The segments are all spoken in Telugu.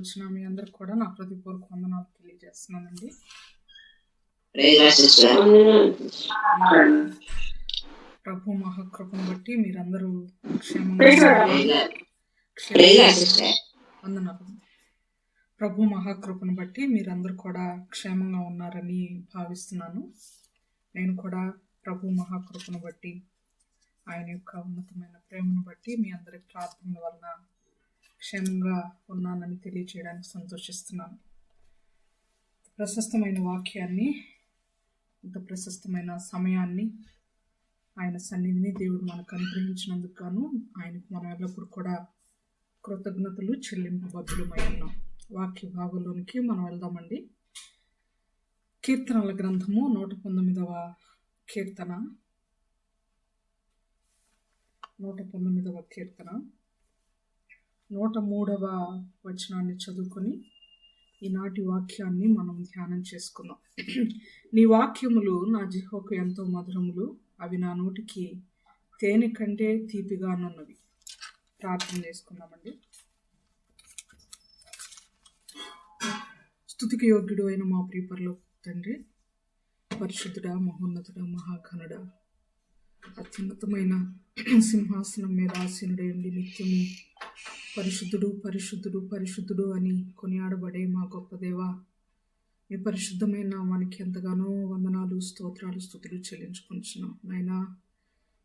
వచ్చిన మీ అందరికి కూడా నా హృదయపూర్వక వందనాలు తెలియజేస్తున్నానండి. ప్రభు మహాకృపను బట్టి మీరందరూ వందనాలు. ప్రభు మహాకృపను బట్టి మీరందరూ కూడా క్షేమంగా ఉన్నారని భావిస్తున్నాను. నేను కూడా ప్రభు మహాకృపను బట్టి, ఆయన యొక్క ఉన్నతమైన ప్రేమను బట్టి మీ అందరి ప్రార్థనల వలన క్షేమంగా ఉన్నానని తెలియచేయడానికి సంతోషిస్తున్నాను. ప్రశస్తమైన వాక్యాన్ని, ఇంత ప్రశస్తమైన సమయాన్ని, ఆయన సన్నిధిని దేవుడు మనకు అనుగ్రహించినందుకు గాను ఆయనకు మనం ఎల్లప్పుడు కూడా కృతజ్ఞతలు చెల్లింపబద్దులమై ఉన్నాం. వాక్య భాగంలోనికి మనం వెళ్దామండి. కీర్తనల గ్రంథము 119వ కీర్తన, 119వ కీర్తన 103వ వచనాన్ని చదువుకొని ఈనాటి వాక్యాన్ని మనం ధ్యానం చేసుకుందాం. నీ వాక్యములు నా జిహ్వకు ఎంతో మధురములు, అవి నా నోటికి తేనె కంటే తీపిగానున్నవి. ప్రార్థన చేసుకుందామండి. స్తుతికి యోగ్యుడు అయిన మా ప్రియపరలో తండ్రి, పరిశుద్ధుడా, మహోన్నతుడా, మహాఘనుడా, అత్యున్నతమైన సింహాసనం మీద ఆసీనుడైండి నిత్యము పరిశుద్ధుడు పరిశుద్ధుడు పరిశుద్ధుడు అని కొనియాడబడే మా గొప్ప దేవా, మీ పరిశుద్ధమైన నామానికి ఎంతగానో వందనాలు, స్తోత్రాలు, స్తుతులు చెల్లించుకుంటున్నాం. నాయనా,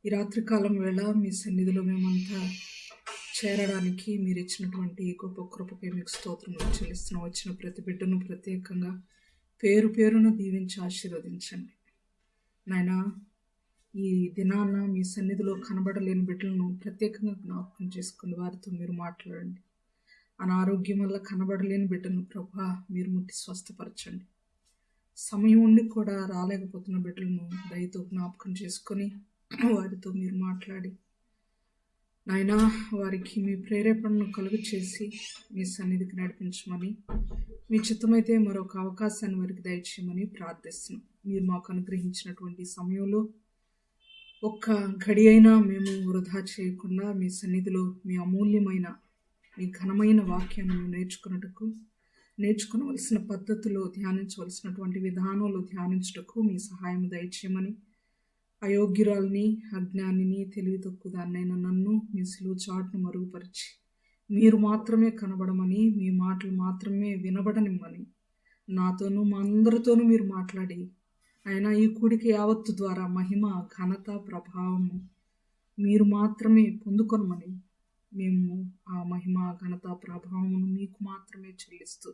ఈ రాత్రికాలం వేళ మీ సన్నిధిలో మేమంతా చేరడానికి మీరు ఇచ్చినటువంటి గొప్ప కృపపై మీకు స్తోత్రములు చెల్లిస్తున్నాం. వచ్చిన ప్రతి బిడ్డను ప్రత్యేకంగా పేరు పేరును దీవించి ఆశీర్వదించండి. నాయనా, ఈ దినాన మీ సన్నిధిలో కనబడలేని బిడ్డలను ప్రత్యేకంగా జ్ఞాపకం చేసుకుని వారితో మీరు మాట్లాడండి. అనారోగ్యం వల్ల కనబడలేని బిడ్డను ప్రభా మీరు ముట్టి స్వస్థపరచండి. సమయం ఉండి కూడా రాలేకపోతున్న బిడ్డలను దయతో జ్ఞాపకం చేసుకొని వారితో మీరు మాట్లాడి నాయనా, వారికి మీ ప్రేరేపణను కలుగు చేసి మీ సన్నిధికి నడిపించమని, మీ చిత్తమైతే మరొక అవకాశాన్ని వారికి దయచేయమని ప్రార్థిస్తున్నాం. మీరు మాకు అనుగ్రహించినటువంటి సమయంలో ఒక్క గడి అయినా మేము వృధా చేయకుండా మీ సన్నిధిలో మీ అమూల్యమైన, మీ ఘనమైన వాక్యాన్ని మేము నేర్చుకునవలసిన పద్ధతిలో, ధ్యానించవలసినటువంటి విధానంలో ధ్యానించుటకు మీ సహాయం దయచేయమని, అయోగ్యురాల్ని, అజ్ఞానిని, తెలివి తక్కువ దాన్నైనా నన్ను మీ సిలువ చాటును మరుగుపరిచి మీరు మాత్రమే కనబడమని, మీ మాటలు మాత్రమే వినబడనిమ్మని, నాతోనూ మా అందరితోనూ మీరు మాట్లాడి ఆయన ఈ కూడిక యావత్తు ద్వారా మహిమ, ఘనత, ప్రభావము మీరు మాత్రమే పొందుకొనమని, మేము ఆ మహిమ, ఘనత, ప్రభావమును మీకు మాత్రమే చెల్లిస్తూ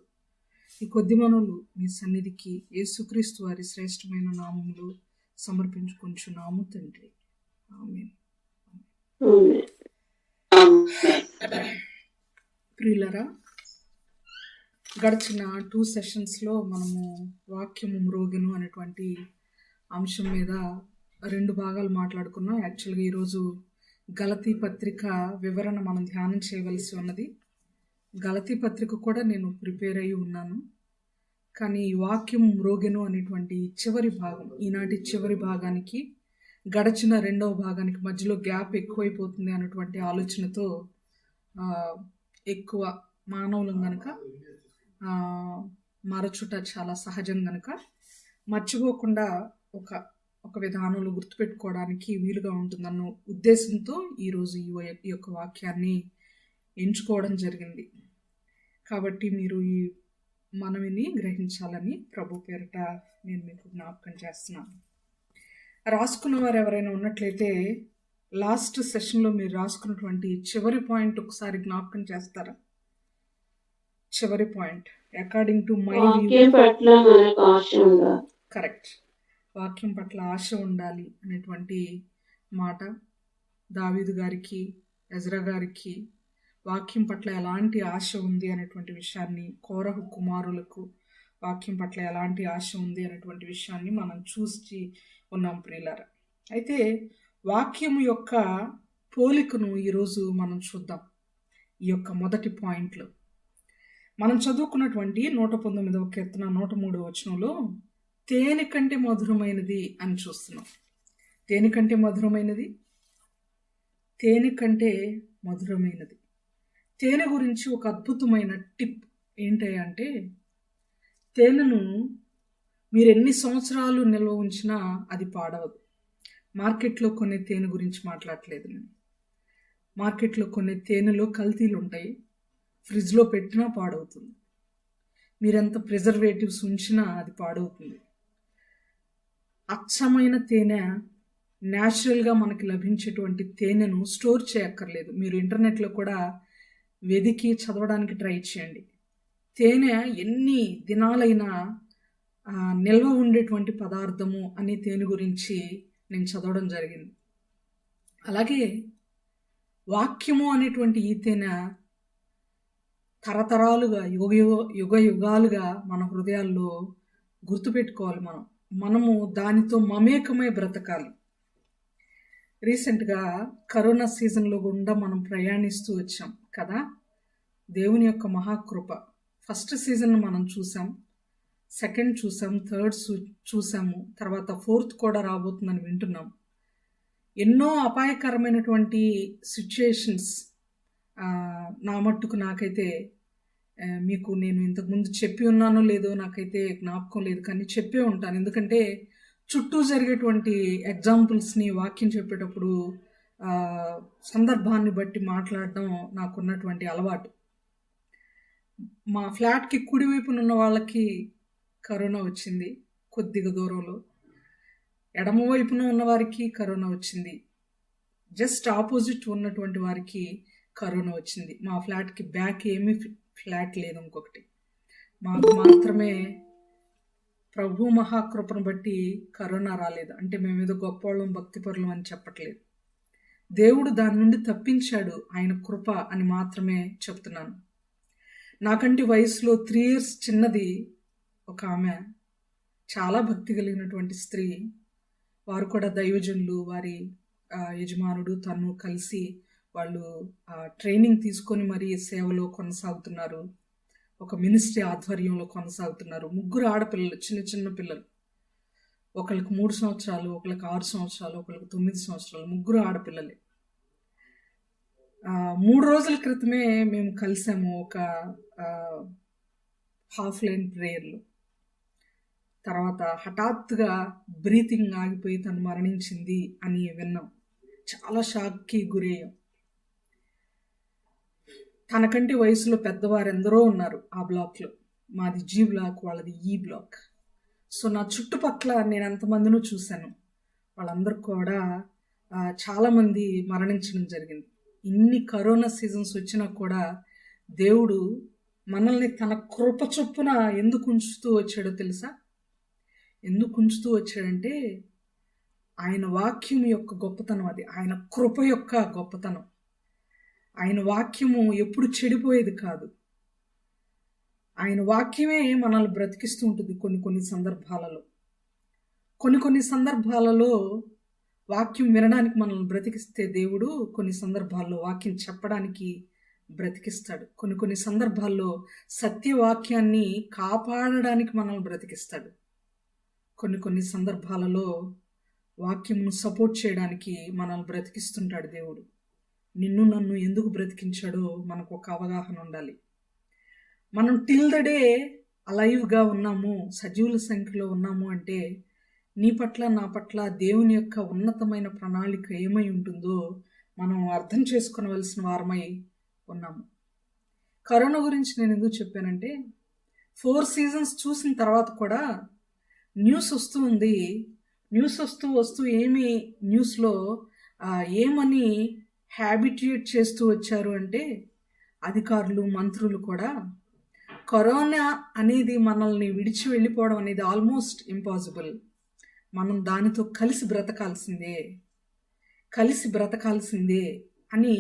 ఈ కొద్ది మనవులు మీ సన్నిధికి యేసుక్రీస్తు వారి శ్రేష్టమైన నామములో సమర్పించుకొంచున్నాము తండ్రి. ఆమేన్. ప్రియులరా, గడిచిన 2 సెషన్స్లో మనము వాక్యము మ్రోగెను అనేటువంటి అంశం మీద 2 భాగాలు మాట్లాడుకున్నాం. యాక్చువల్గా ఈరోజు గలతీ పత్రిక వివరణ మనం ధ్యానం చేయవలసి ఉన్నది. గలతీ పత్రిక కూడా నేను ప్రిపేర్ అయి ఉన్నాను, కానీ వాక్యం మ్రోగెను అనేటువంటి చివరి భాగం, ఈనాటి చివరి భాగానికి గడిచిన 2వ భాగానికి మధ్యలో గ్యాప్ ఎక్కువైపోతుంది అన్నటువంటి ఆలోచనతో ఎక్కువ మానవులం కనుక మరచుట చాలా సహజం కనుక మర్చిపోకుండా ఒక విధానంలో గుర్తుపెట్టుకోవడానికి వీలుగా ఉంటుందన్న ఉద్దేశంతో ఈరోజు ఈ యొక్క వాక్యాన్ని ఎంచుకోవడం జరిగింది. కాబట్టి మీరు ఈ మనవిని గ్రహించాలని ప్రభు పేరిట నేను మీకు జ్ఞాపకం చేస్తున్నాను. రాసుకున్న వారు ఎవరైనా ఉన్నట్లయితే లాస్ట్ సెషన్లో మీరు రాసుకున్నటువంటి చివరి పాయింట్ ఒకసారి జ్ఞాపకం చేస్తారా? చివరి point, according to my correct, వాక్యం పట్ల ఆశ ఉండాలి అనేటువంటి మాట. దావీదు గారికి, ఎజ్రా గారికి వాక్యం పట్ల ఎలాంటి ఆశ ఉంది అనేటువంటి విషయాన్ని, కోరహు కుమారులకు వాక్యం పట్ల ఎలాంటి ఆశ ఉంది అనేటువంటి విషయాన్ని మనం చూసి ఉన్నాం ప్రియులారా. అయితే వాక్యం యొక్క పోలికను ఈరోజు మనం చూద్దాం. ఈ యొక్క మొదటి పాయింట్లో మనం చదువుకున్నటువంటి 119వ కీర్తన 103వ వచనంలో తేనె కంటే మధురమైనది అని చూస్తున్నాం. తేనె కంటే మధురమైనది, తేనె కంటే మధురమైనది. తేనె గురించి ఒక అద్భుతమైన టిప్ ఏంటంటే తేనెను మీరు ఎన్ని సంవత్సరాలు నిల్వ ఉంచినా అది పాడవదు. మార్కెట్లో కొనే తేనె గురించి మాట్లాడట్లేదు నేను. మార్కెట్లో కొనే తేనెలో కల్తీలు ఉంటాయి. ఫ్రిడ్జ్లో పెట్టినా పాడవుతుంది. మీరెంత ప్రిజర్వేటివ్స్ ఉంచినా అది పాడవుతుంది. అచ్చమైన తేనె, న్యాచురల్గా మనకి లభించేటువంటి తేనెను స్టోర్ చేయక్కర్లేదు. మీరు ఇంటర్నెట్లో కూడా వెదికి చదవడానికి ట్రై చేయండి. తేనె ఎన్ని దినాలైనా నిల్వ ఉండేటువంటి పదార్థము అనే తేనె గురించి నేను చదవడం జరిగింది. అలాగే వాక్యము అనేటువంటి ఈ తేనె తరతరాలుగా యుగ యుగాలుగా మన హృదయాల్లో గుర్తుపెట్టుకోవాలి. మనము దానితో మమేకమై బ్రతకాలి. రీసెంట్గా కరోనా సీజన్లో గుండా మనం ప్రయాణిస్తూ వచ్చాం కదా. దేవుని యొక్క మహాకృప. ఫస్ట్ సీజన్ మనం చూసాం, సెకండ్ చూసాం, థర్డ్ చూసాము, తర్వాత ఫోర్త్ కూడా రాబోతుందని వింటున్నాం. ఎన్నో అపాయకరమైనటువంటి సిచ్యుయేషన్స్ నా మట్టుకు నాకైతే మీకు నేను ఇంతకుముందు చెప్పి ఉన్నానో లేదో నాకైతే జ్ఞాపకం లేదు, కానీ చెప్పే ఉంటాను. ఎందుకంటే చుట్టూ జరిగేటువంటి ఎగ్జాంపుల్స్ని వాక్యం చెప్పేటప్పుడు సందర్భాన్ని బట్టి మాట్లాడడం నాకున్నటువంటి అలవాటు. మా ఫ్లాట్కి కుడివైపున ఉన్న వాళ్ళకి కరోనా వచ్చింది కొద్దిగా దూరంలో, ఎడమ వైపున ఉన్న వారికి కరోనా వచ్చింది, జస్ట్ ఆపోజిట్ ఉన్నటువంటి వారికి కరోనా వచ్చింది. మా ఫ్లాట్కి బ్యాక్ ఏమీ ఫ్లాట్ లేదు, ఇంకొకటి మాకు మాత్రమే ప్రభు మహాకృపను బట్టి కరోనా రాలేదు. అంటే మేమేదో గొప్పవాళ్ళం భక్తిపరులం అని చెప్పట్లేదు. దేవుడు దాని నుండి తప్పించాడు, ఆయన కృప అని మాత్రమే చెప్తున్నాను. నాకంటే వయసులో 3 years చిన్నది ఒక ఆమె, చాలా భక్తి కలిగినటువంటి స్త్రీ. వారు కూడా దైవజనులు, వారి యజమానుడు తను కలిసి వాళ్ళు ట్రైనింగ్ తీసుకొని మరీ సేవలో కొనసాగుతున్నారు. ఒక మినిస్ట్రీ ఆధ్వర్యంలో కొనసాగుతున్నారు. 3 ఆడపిల్లలు, చిన్న చిన్న పిల్లలు. ఒకళ్ళకి 3 సంవత్సరాలు, ఒకళ్ళకి 6 సంవత్సరాలు, ఒకళ్ళకి 9 సంవత్సరాలు, 3 ఆడపిల్లలే. 3 రోజుల క్రితమే మేము కలిసాము ఒక హాఫ్ లైన్ ప్రేయర్లో. తర్వాత హఠాత్తుగా బ్రీతింగ్ ఆగిపోయి తను మరణించింది అని విన్నాం. చాలా షాక్కి గురయ్యాం. తనకంటే వయసులో పెద్దవారు ఎందరో ఉన్నారు ఆ బ్లాక్లో. మాది G బ్లాక్, వాళ్ళది E బ్లాక్. సో నా చుట్టుపక్కల నేను ఎంతమందినో చూశాను. వాళ్ళందరూ కూడా చాలామంది మరణించడం జరిగింది. ఇన్ని కరోనా సీజన్స్ వచ్చినా కూడా దేవుడు మనల్ని తన కృప చొప్పున ఎందుకు ఉంచుతూ వచ్చాడో తెలుసా? ఎందుకు ఉంచుతూ వచ్చాడంటే ఆయన వాక్యం యొక్క గొప్పతనం అది. ఆయన కృప యొక్క గొప్పతనం. ఆయన వాక్యము ఎప్పుడు చెడిపోయేది కాదు. ఆయన వాక్యమే మనల్ని బ్రతికిస్తూ ఉంటుంది కొన్ని సందర్భాలలో. కొన్ని సందర్భాలలో వాక్యం వినడానికి మనల్ని బ్రతికిస్తే దేవుడు కొన్ని సందర్భాల్లో వాక్యం చెప్పడానికి బ్రతికిస్తాడు. కొన్ని సందర్భాల్లో సత్యవాక్యాన్ని కాపాడడానికి మనల్ని బ్రతికిస్తాడు. కొన్ని సందర్భాలలో వాక్యమును సపోర్ట్ చేయడానికి మనల్ని బ్రతికిస్తుంటాడు దేవుడు. నిన్ను నన్ను ఎందుకు బ్రతికించాడో మనకు ఒక అవగాహన ఉండాలి. మనం టిల్ ద డే అలైవ్గా ఉన్నాము, సజీవుల సంఖ్యలో ఉన్నాము అంటే నీ పట్ల నా పట్ల దేవుని యొక్క ఉన్నతమైన ప్రణాళిక ఏమై ఉంటుందో మనం అర్థం చేసుకునవలసిన వారమై ఉన్నాము. కరోనా గురించి నేను ఎందుకు చెప్పానంటే 4 seasons చూసిన తర్వాత కూడా న్యూస్ వస్తూ ఉంది. న్యూస్ వస్తూ ఏమి న్యూస్లో ఏమని హ్యాబిట్యూట్ చేస్తూ వచ్చారు అంటే అధికారులు, మంత్రులు కూడా కరోనా అనేది మనల్ని విడిచి వెళ్ళిపోవడం అనేది ఆల్మోస్ట్ ఇంపాసిబుల్. మనం దానితో కలిసి బ్రతకాల్సిందే అని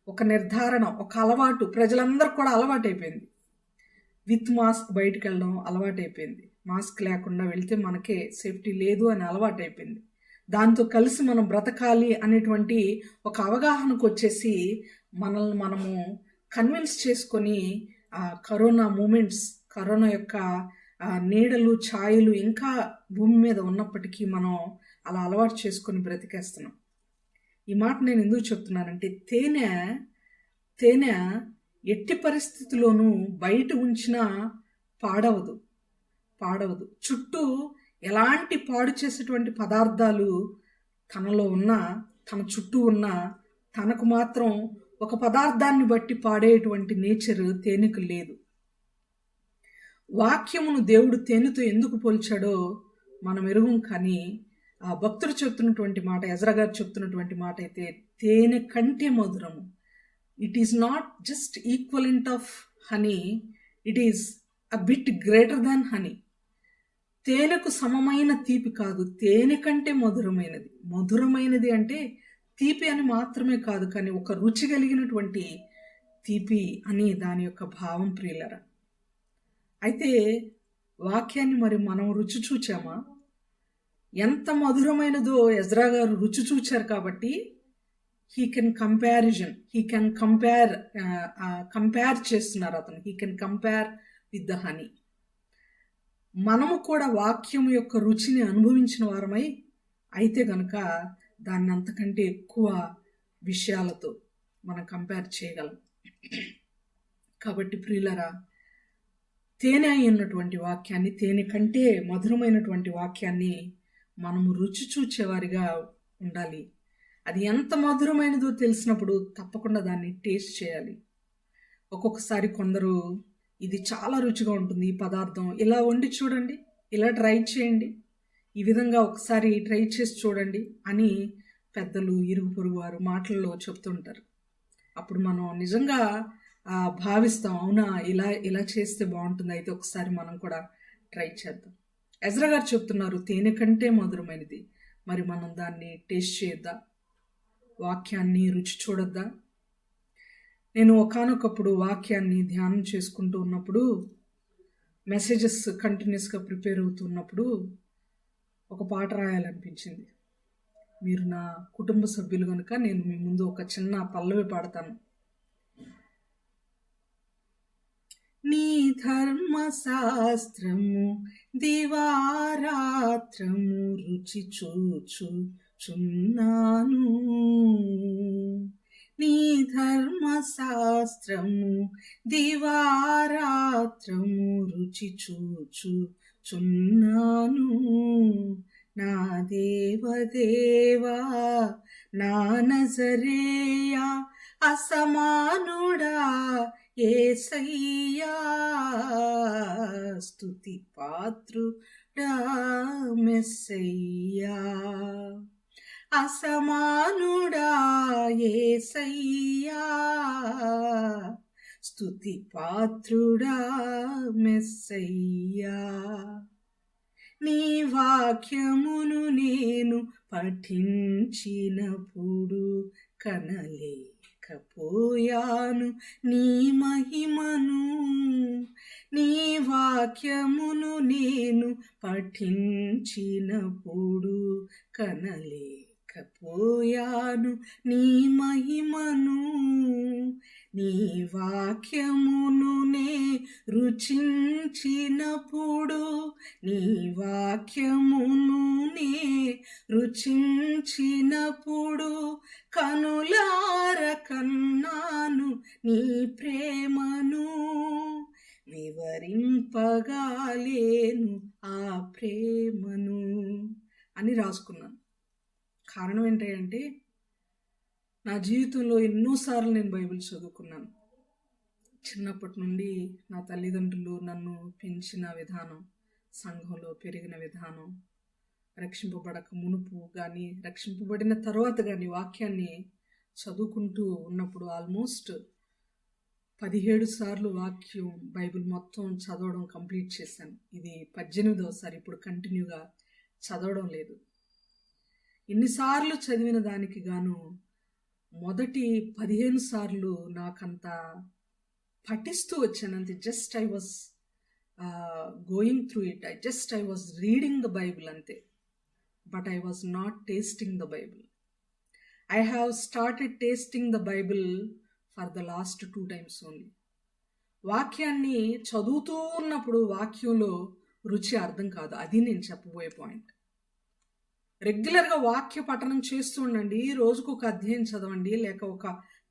ఒక నిర్ధారణ, ఒక అలవాటు ప్రజలందరూ కూడా అలవాటైపోయింది. విత్ మాస్క్ బయటికి వెళ్ళడం అలవాటైపోయింది. మాస్క్ లేకుండా వెళ్తే మనకే సేఫ్టీ లేదు అని అలవాటైపోయింది. దాంతో కలిసి మనం బ్రతకాలి అనేటువంటి ఒక అవగాహనకు వచ్చేసి మనల్ని మనము కన్విన్స్ చేసుకొని కరోనా మూమెంట్స్, కరోనా యొక్క నీడలు, ఛాయలు ఇంకా భూమి మీద ఉన్నప్పటికీ మనం అలా అలవాటు చేసుకొని బ్రతికేస్తున్నాం. ఈ మాట నేను ఎందుకు చెప్తున్నానంటే తేనె ఎట్టి పరిస్థితిలోనూ బయట ఉంచినా పాడవదు. చుట్టూ ఎలాంటి పాడు చేసేటువంటి పదార్థాలు తనలో ఉన్న, తన చుట్టూ ఉన్న, తనకు మాత్రం ఒక పదార్థాన్ని బట్టి పాడేటువంటి నేచర్ తేనెకు లేదు. వాక్యమును దేవుడు తేనెతో ఎందుకు పోల్చాడో మనం ఎరుగం. కానీ ఆ భక్తుడు చెప్తున్నటువంటి మాట, ఎజ్రా గారు చెప్తున్నటువంటి మాట అయితే తేనె కంటే మధురము. It is not just equivalent of honey, it is a bit greater than honey. తేనెకు సమమైన తీపి కాదు, తేనె కంటే మధురమైనది. మధురమైనది అంటే తీపి అని మాత్రమే కాదు, కానీ ఒక రుచి కలిగినటువంటి తీపి అని దాని యొక్క భావం ప్రియులరా. అయితే వాక్యాన్ని మరి మనం రుచి చూచామా? ఎంత మధురమైనదో ఎజ్రా గారు రుచి చూచారు కాబట్టి హీ కెన్ కంపేర్ చేస్తున్నారు అతను. He can compare with the honey. మనము కూడా వాక్యం యొక్క రుచిని అనుభవించిన వారమై అయితే గనుక దాన్ని అంతకంటే ఎక్కువ విషయాలతో మనం కంపేర్ చేయగలం. కాబట్టి ప్రియులరా, తేనె అయినటువంటి వాక్యాన్ని, తేనె కంటే మధురమైనటువంటి వాక్యాన్ని మనము రుచి చూచేవారిగా ఉండాలి. అది ఎంత మధురమైనదో తెలిసినప్పుడు తప్పకుండా దాన్ని టేస్ట్ చేయాలి. ఒక్కొక్కసారి కొందరు ఇది చాలా రుచిగా ఉంటుంది ఈ పదార్థం, ఇలా వండి చూడండి, ఇలా ట్రై చేయండి, ఈ విధంగా ఒకసారి ట్రై చేసి చూడండి అని పెద్దలు, ఇరుగు పొరుగు వారు మాటల్లో చెప్తుంటారు. అప్పుడు మనం నిజంగా భావిస్తాం, అవునా ఇలా చేస్తే బాగుంటుంది, అయితే ఒకసారి మనం కూడా ట్రై చేద్దాం. ఎజ్రా గారు చెప్తున్నారు తేనె కంటే మధురమైనది. మరి మనం దాన్ని టేస్ట్ చేద్దా? వాక్యాన్ని రుచి చూడొద్దా? నేను ఒకానొకప్పుడు వాక్యాన్ని ధ్యానం చేసుకుంటూ ఉన్నప్పుడు, మెసేజెస్ కంటిన్యూస్గా ప్రిపేర్ అవుతున్నప్పుడు ఒక పాట రాయాలనిపించింది. మీరు నా కుటుంబ సభ్యులు కనుక నేను మీ ముందు ఒక చిన్న పల్లవి పాడతాను. నీ ధర్మశాస్త్రము దివారాత్రము రుచి చూచుచున్నాను. నీ ధర్మశాస్త్రము దివారాత్రము రుచి చూచుచున్నాను. నా దేవదేవా, నా నజరేయా, అసమానుడా యేసయ్యా, స్తుతి పాత్రుడా మెస్సయ్యా, అసమానుడా యేసయ్యా, స్తుతి పాత్రుడా మెస్సయ్యా. నీ వాక్యమును నేను పఠించినప్పుడు కనలేకపోయాను నీ మహిమను. నీ వాక్యమును నేను పఠించినప్పుడు కనలేకపోయాను నీ మహిమను. నీ వాక్యమును నే రుచించినప్పుడు, నీ వాక్యమును నే రుచించినప్పుడు కనులార కన్నాను నీ ప్రేమను. వివరింపగాలేను ఆ ప్రేమను అని రాసుకున్నాను. కారణం ఏంటంటే నా జీవితంలో ఎన్నోసార్లు నేను బైబిల్ చదువుకున్నాను. చిన్నప్పటి నుండి నా తల్లిదండ్రులు నన్ను పెంచిన విధానం, సంఘంలో పెరిగిన విధానం, రక్షింపబడక మునుపు కానీ రక్షింపబడిన తర్వాత కానీ వాక్యాన్ని చదువుకుంటూ ఉన్నప్పుడు ఆల్మోస్ట్ 17 సార్లు వాక్యం బైబిల్ మొత్తం చదవడం కంప్లీట్ చేశాను. ఇది 18వ సారి ఇప్పుడు కంటిన్యూగా చదవడం లేదు. ఇన్నిసార్లు చదివిన దానికి గాను మొదటి 15 సార్లు నాకంత పఠిస్తూ వచ్చానంతే. Just I was going through it, I was reading the Bible అంతే. But I was not tasting the Bible. I have started tasting the Bible for the last 2 times only. వాక్యాన్ని చదువుతూ ఉన్నప్పుడు వాక్యంలో రుచి అర్థం కాదు. అది నేను చెప్పబోయే పాయింట్. రెగ్యులర్గా వాక్య పఠనం చేస్తూ ఉండండి. రోజుకు ఒక అధ్యాయం చదవండి, లేక ఒక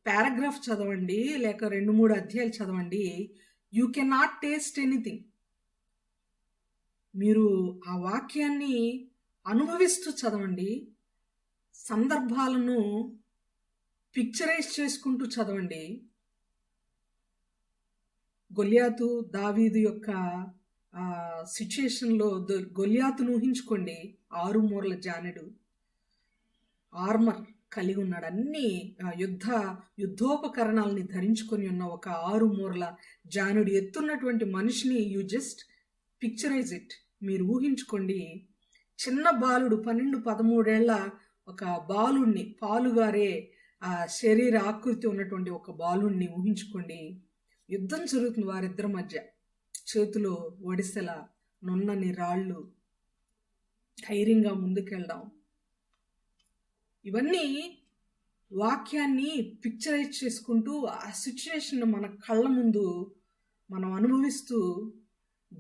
పారాగ్రాఫ్ చదవండి, లేక 2-3 అధ్యాయాలు చదవండి, you can not taste anything. మీరు ఆ వాక్యాన్ని అనుభవిస్తూ చదవండి, సందర్భాలను పిక్చరైజ్ చేసుకుంటూ చదవండి. గొల్యాతు దావీదు యొక్క సిచ్యుయేషన్లో గొల్యాతును ఊహించుకోండి. 6 మూరల జానెడు, ఆర్మర్ కలిగి ఉన్నాడు, అన్ని యుద్ధోపకరణాలని ధరించుకొని ఉన్న ఒక 6 మూరల జానుడు ఎత్తున్నటువంటి మనిషిని యు జస్ట్ పిక్చరైజ్ ఇట్. మీరు ఊహించుకోండి. చిన్న బాలుడు 12-13 ఏళ్ల ఒక బాలుణ్ణి, పాలుగారే శరీర ఆకృతి ఉన్నటువంటి ఒక బాలుణ్ణి ఊహించుకోండి. యుద్ధం జరుగుతుంది వారిద్దరి మధ్య. చేతిలో ఒడిసెల, నున్నని రాళ్ళు, ధైర్యంగా ముందుకెళ్ళడం, ఇవన్నీ వాక్యాన్ని పిక్చరైజ్ చేసుకుంటూ ఆ సిచ్యుయేషన్ మన కళ్ళ ముందు మనం అనుభవిస్తూ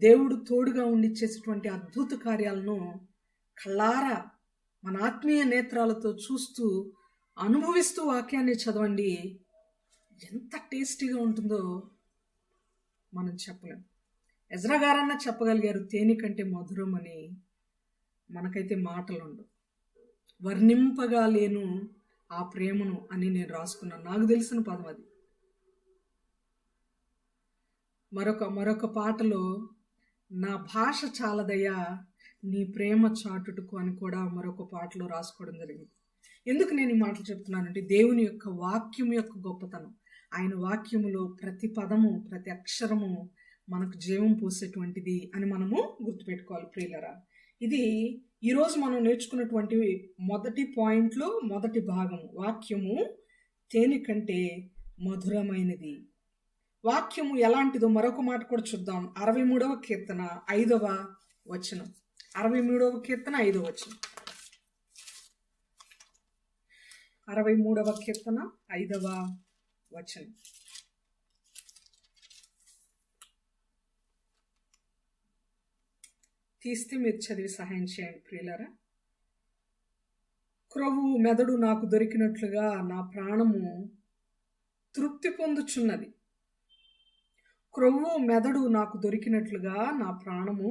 దేవుడు తోడుగా ఉండి చేసేటువంటి అద్భుత కార్యాలను కళ్ళారా మన ఆత్మీయ నేత్రాలతో చూస్తూ అనుభవిస్తూ వాక్యాన్ని చదవండి. ఎంత టేస్టీగా ఉంటుందో మనం చెప్పలేం. ఎజ్రా గారన్నా చెప్పగలిగారు తేనె కంటే మధురం అని. మనకైతే మాటలు ఉండవు. వర్ణింపగా లేను ఆ ప్రేమను అని నేను రాసుకున్నాను. నాకు తెలిసిన పదం అది. మరొక పాటలో నా భాష చాలదయ్యా నీ ప్రేమ చాటుటకు అని కూడా మరొక పాటలో రాసుకోవడం జరిగింది. ఎందుకు నేను ఈ మాటలు చెప్తున్నానంటే దేవుని యొక్క వాక్యం యొక్క గొప్పతనం. ఆయన వాక్యములో ప్రతి పదము, ప్రతి అక్షరము మనకు జీవం పోసేటువంటిది అని మనము గుర్తుపెట్టుకోవాలి ప్రియులరా. ఇది ఈరోజు మనం నేర్చుకున్నటువంటి మొదటి పాయింట్లో మొదటి భాగము. వాక్యము తేనె కంటే మధురమైనది. వాక్యము ఎలాంటిదో మరొక మాట కూడా చూద్దాం. 63వ కీర్తన 5వ వచనం. 63వ కీర్తన 5వ వచనం. 63వ కీర్తన 5వ వచనం. తీస్తే మీరు చదివి సహాయం చేయండి ప్రియులారా. క్రొవ్వు మెదడు నాకు దొరికినట్లుగా నా ప్రాణము తృప్తి పొందుచున్నది. క్రొవ్వు మెదడు నాకు దొరికినట్లుగా నా ప్రాణము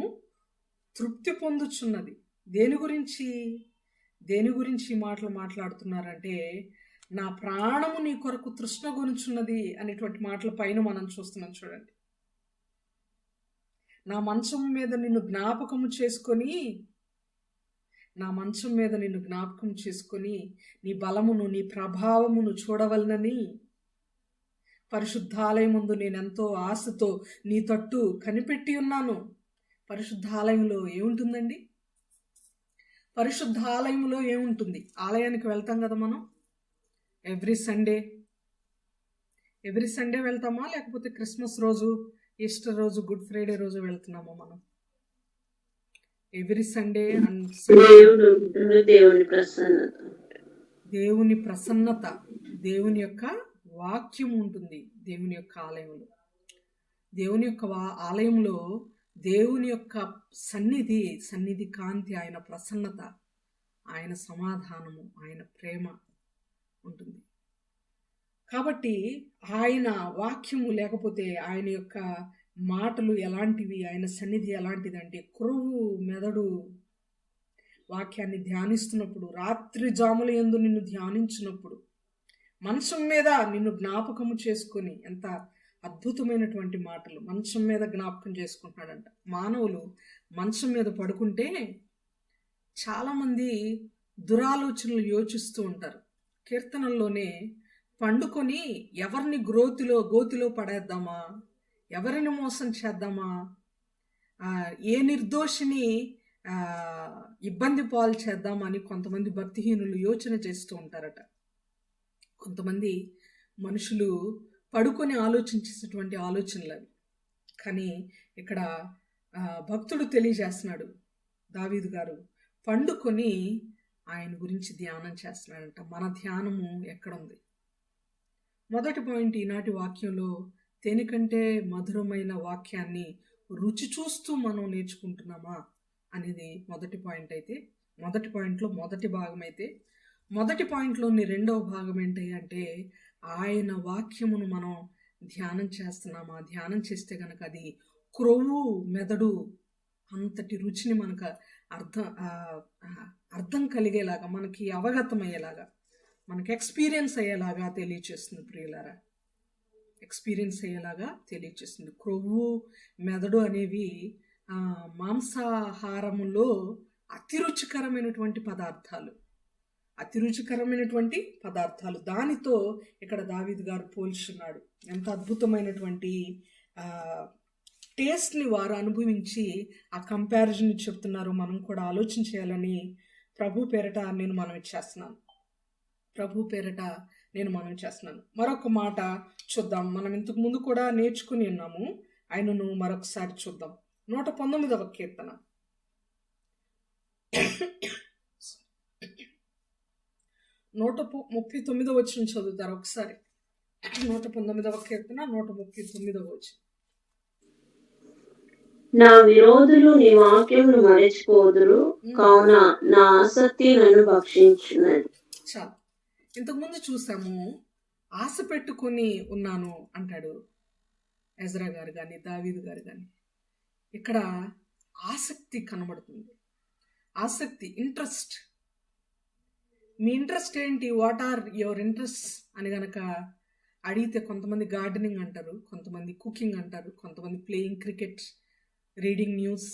తృప్తి పొందుచున్నది. దేని గురించి మాటలు మాట్లాడుతున్నారంటే, నా ప్రాణము నీ కొరకు తృష్ణ గొనుచున్నది అనేటువంటి మాటల పైన మనం చూస్తున్నాం. చూడండి, నా మంచం మీద నిన్ను జ్ఞాపకము చేసుకొని నీ బలమును, నీ ప్రభావమును చూడవలనని పరిశుద్ధాలయముందు నేనెంతో ఆశతో నీ తట్టు కనిపెట్టి ఉన్నాను. పరిశుద్ధాలయంలో ఏముంటుందండి? పరిశుద్ధాలయంలో ఏముంటుంది? ఆలయానికి వెళ్తాం కదా మనం ఎవ్రీ సండే వెళ్తామా? లేకపోతే క్రిస్మస్ రోజు, ఈస్టర్ రోజు, గుడ్ ఫ్రైడే రోజు వెళ్తున్నామా మనం? ఎవ్రీ సండే దేవుని ప్రసన్నత, దేవుని యొక్క వాక్యం ఉంటుంది దేవుని యొక్క ఆలయంలో. దేవుని యొక్క ఆలయంలో దేవుని యొక్క సన్నిధి కాంతి, ఆయన ప్రసన్నత, ఆయన సమాధానము, ఆయన ప్రేమ ఉంటుంది. కాబట్టి ఆయన వాక్యము లేకపోతే ఆయన యొక్క మాటలు ఎలాంటివి, ఆయన సన్నిధి ఎలాంటిది అంటే, క్రొవ్వు మెదడు వాక్యాన్ని ధ్యానిస్తున్నప్పుడు, రాత్రి జాముల యందు నిన్ను ధ్యానించినప్పుడు, మంచం మీద నిన్ను జ్ఞాపకము చేసుకొని, ఎంత అద్భుతమైనటువంటి మాటలు. మంచం మీద జ్ఞాపకం చేసుకుంటున్నాడంట. మానవులు మంచం మీద పడుకుంటే చాలామంది దురాలోచనలు యోచిస్తూ ఉంటారు. కీర్తనల్లోనే పండుకొని ఎవరిని గోతిలో పడేద్దామా, ఎవరిని మోసం చేద్దామా, ఏ నిర్దోషిని ఇబ్బంది పాలు చేద్దామని కొంతమంది భక్తిహీనులు యోచన చేస్తూ ఉంటారట. కొంతమంది మనుషులు పడుకొని ఆలోచించేటువంటి ఆలోచనలు అవి. కానీ ఇక్కడ భక్తుడు తెలియజేస్తున్నాడు, దావీదు గారు పండుకొని ఆయన గురించి ధ్యానం చేస్తున్నాడంట. మన ధ్యానము ఎక్కడుంది? మొదటి పాయింట్ ఈనాటి వాక్యంలో, తేనె కంటే మధురమైన వాక్యాన్ని రుచి చూస్తూ మనం నేర్చుకుంటున్నామా అనేది మొదటి పాయింట్ అయితే, మొదటి పాయింట్లో మొదటి భాగం అయితే, మొదటి పాయింట్లోని రెండవ భాగం ఏంటి అంటే, ఆయన వాక్యమును మనం ధ్యానం చేస్తున్నామా? ధ్యానం చేస్తే కనుక అది క్రొవ్వు మెదడు అంతటి రుచిని మనకు అర్థం అర్థం కలిగేలాగా, మనకి అవగతం అయ్యేలాగా, మనకి ఎక్స్పీరియన్స్ అయ్యేలాగా తెలియచేస్తుంది ప్రియులారా. ఎక్స్పీరియన్స్ అయ్యేలాగా తెలియచేస్తుంది. క్రొవ్వు మెదడు అనేవి మాంసాహారములో అతి రుచికరమైనటువంటి పదార్థాలు. దానితో ఇక్కడ దావీదు గారు పోల్చున్నాడు. ఎంత అద్భుతమైనటువంటి టేస్ట్ని వారు అనుభవించి ఆ కంపారిజన్ చెప్తున్నారు. మనం కూడా ఆలోచన చేయాలని ప్రభు పేరట నేను మనవి చేస్తున్నాను. మరొక మాట చూద్దాం. మనం ఇంతకు ముందు కూడా నేర్చుకుని ఉన్నాము, ఆయనను మరొకసారి చూద్దాం. 119వ కీర్తన 139వ వచనం చదువుతారు ఒకసారి. 119వ కీర్తన 139వ వచనం. నా విరోధులు నీ వాక్యమును మరచిపోదురు, కావున నా ఆసక్తి నన్ను భక్షించున్నది. చాలు. ఇంతకుముందు చూసాము, ఆశ పెట్టుకుని ఉన్నాను అంటాడు ఎజ్రా గారు కానీ దావీదు గారు కానీ. ఇక్కడ ఆసక్తి కనబడుతుంది. ఆసక్తి, ఇంట్రెస్ట్. మీ ఇంట్రెస్ట్ ఏంటి? వాట్ ఆర్ యువర్ ఇంట్రెస్ట్ అని గనక అడిగితే కొంతమంది గార్డెనింగ్ అంటారు, కొంతమంది కుకింగ్ అంటారు, కొంతమంది playing cricket, reading news,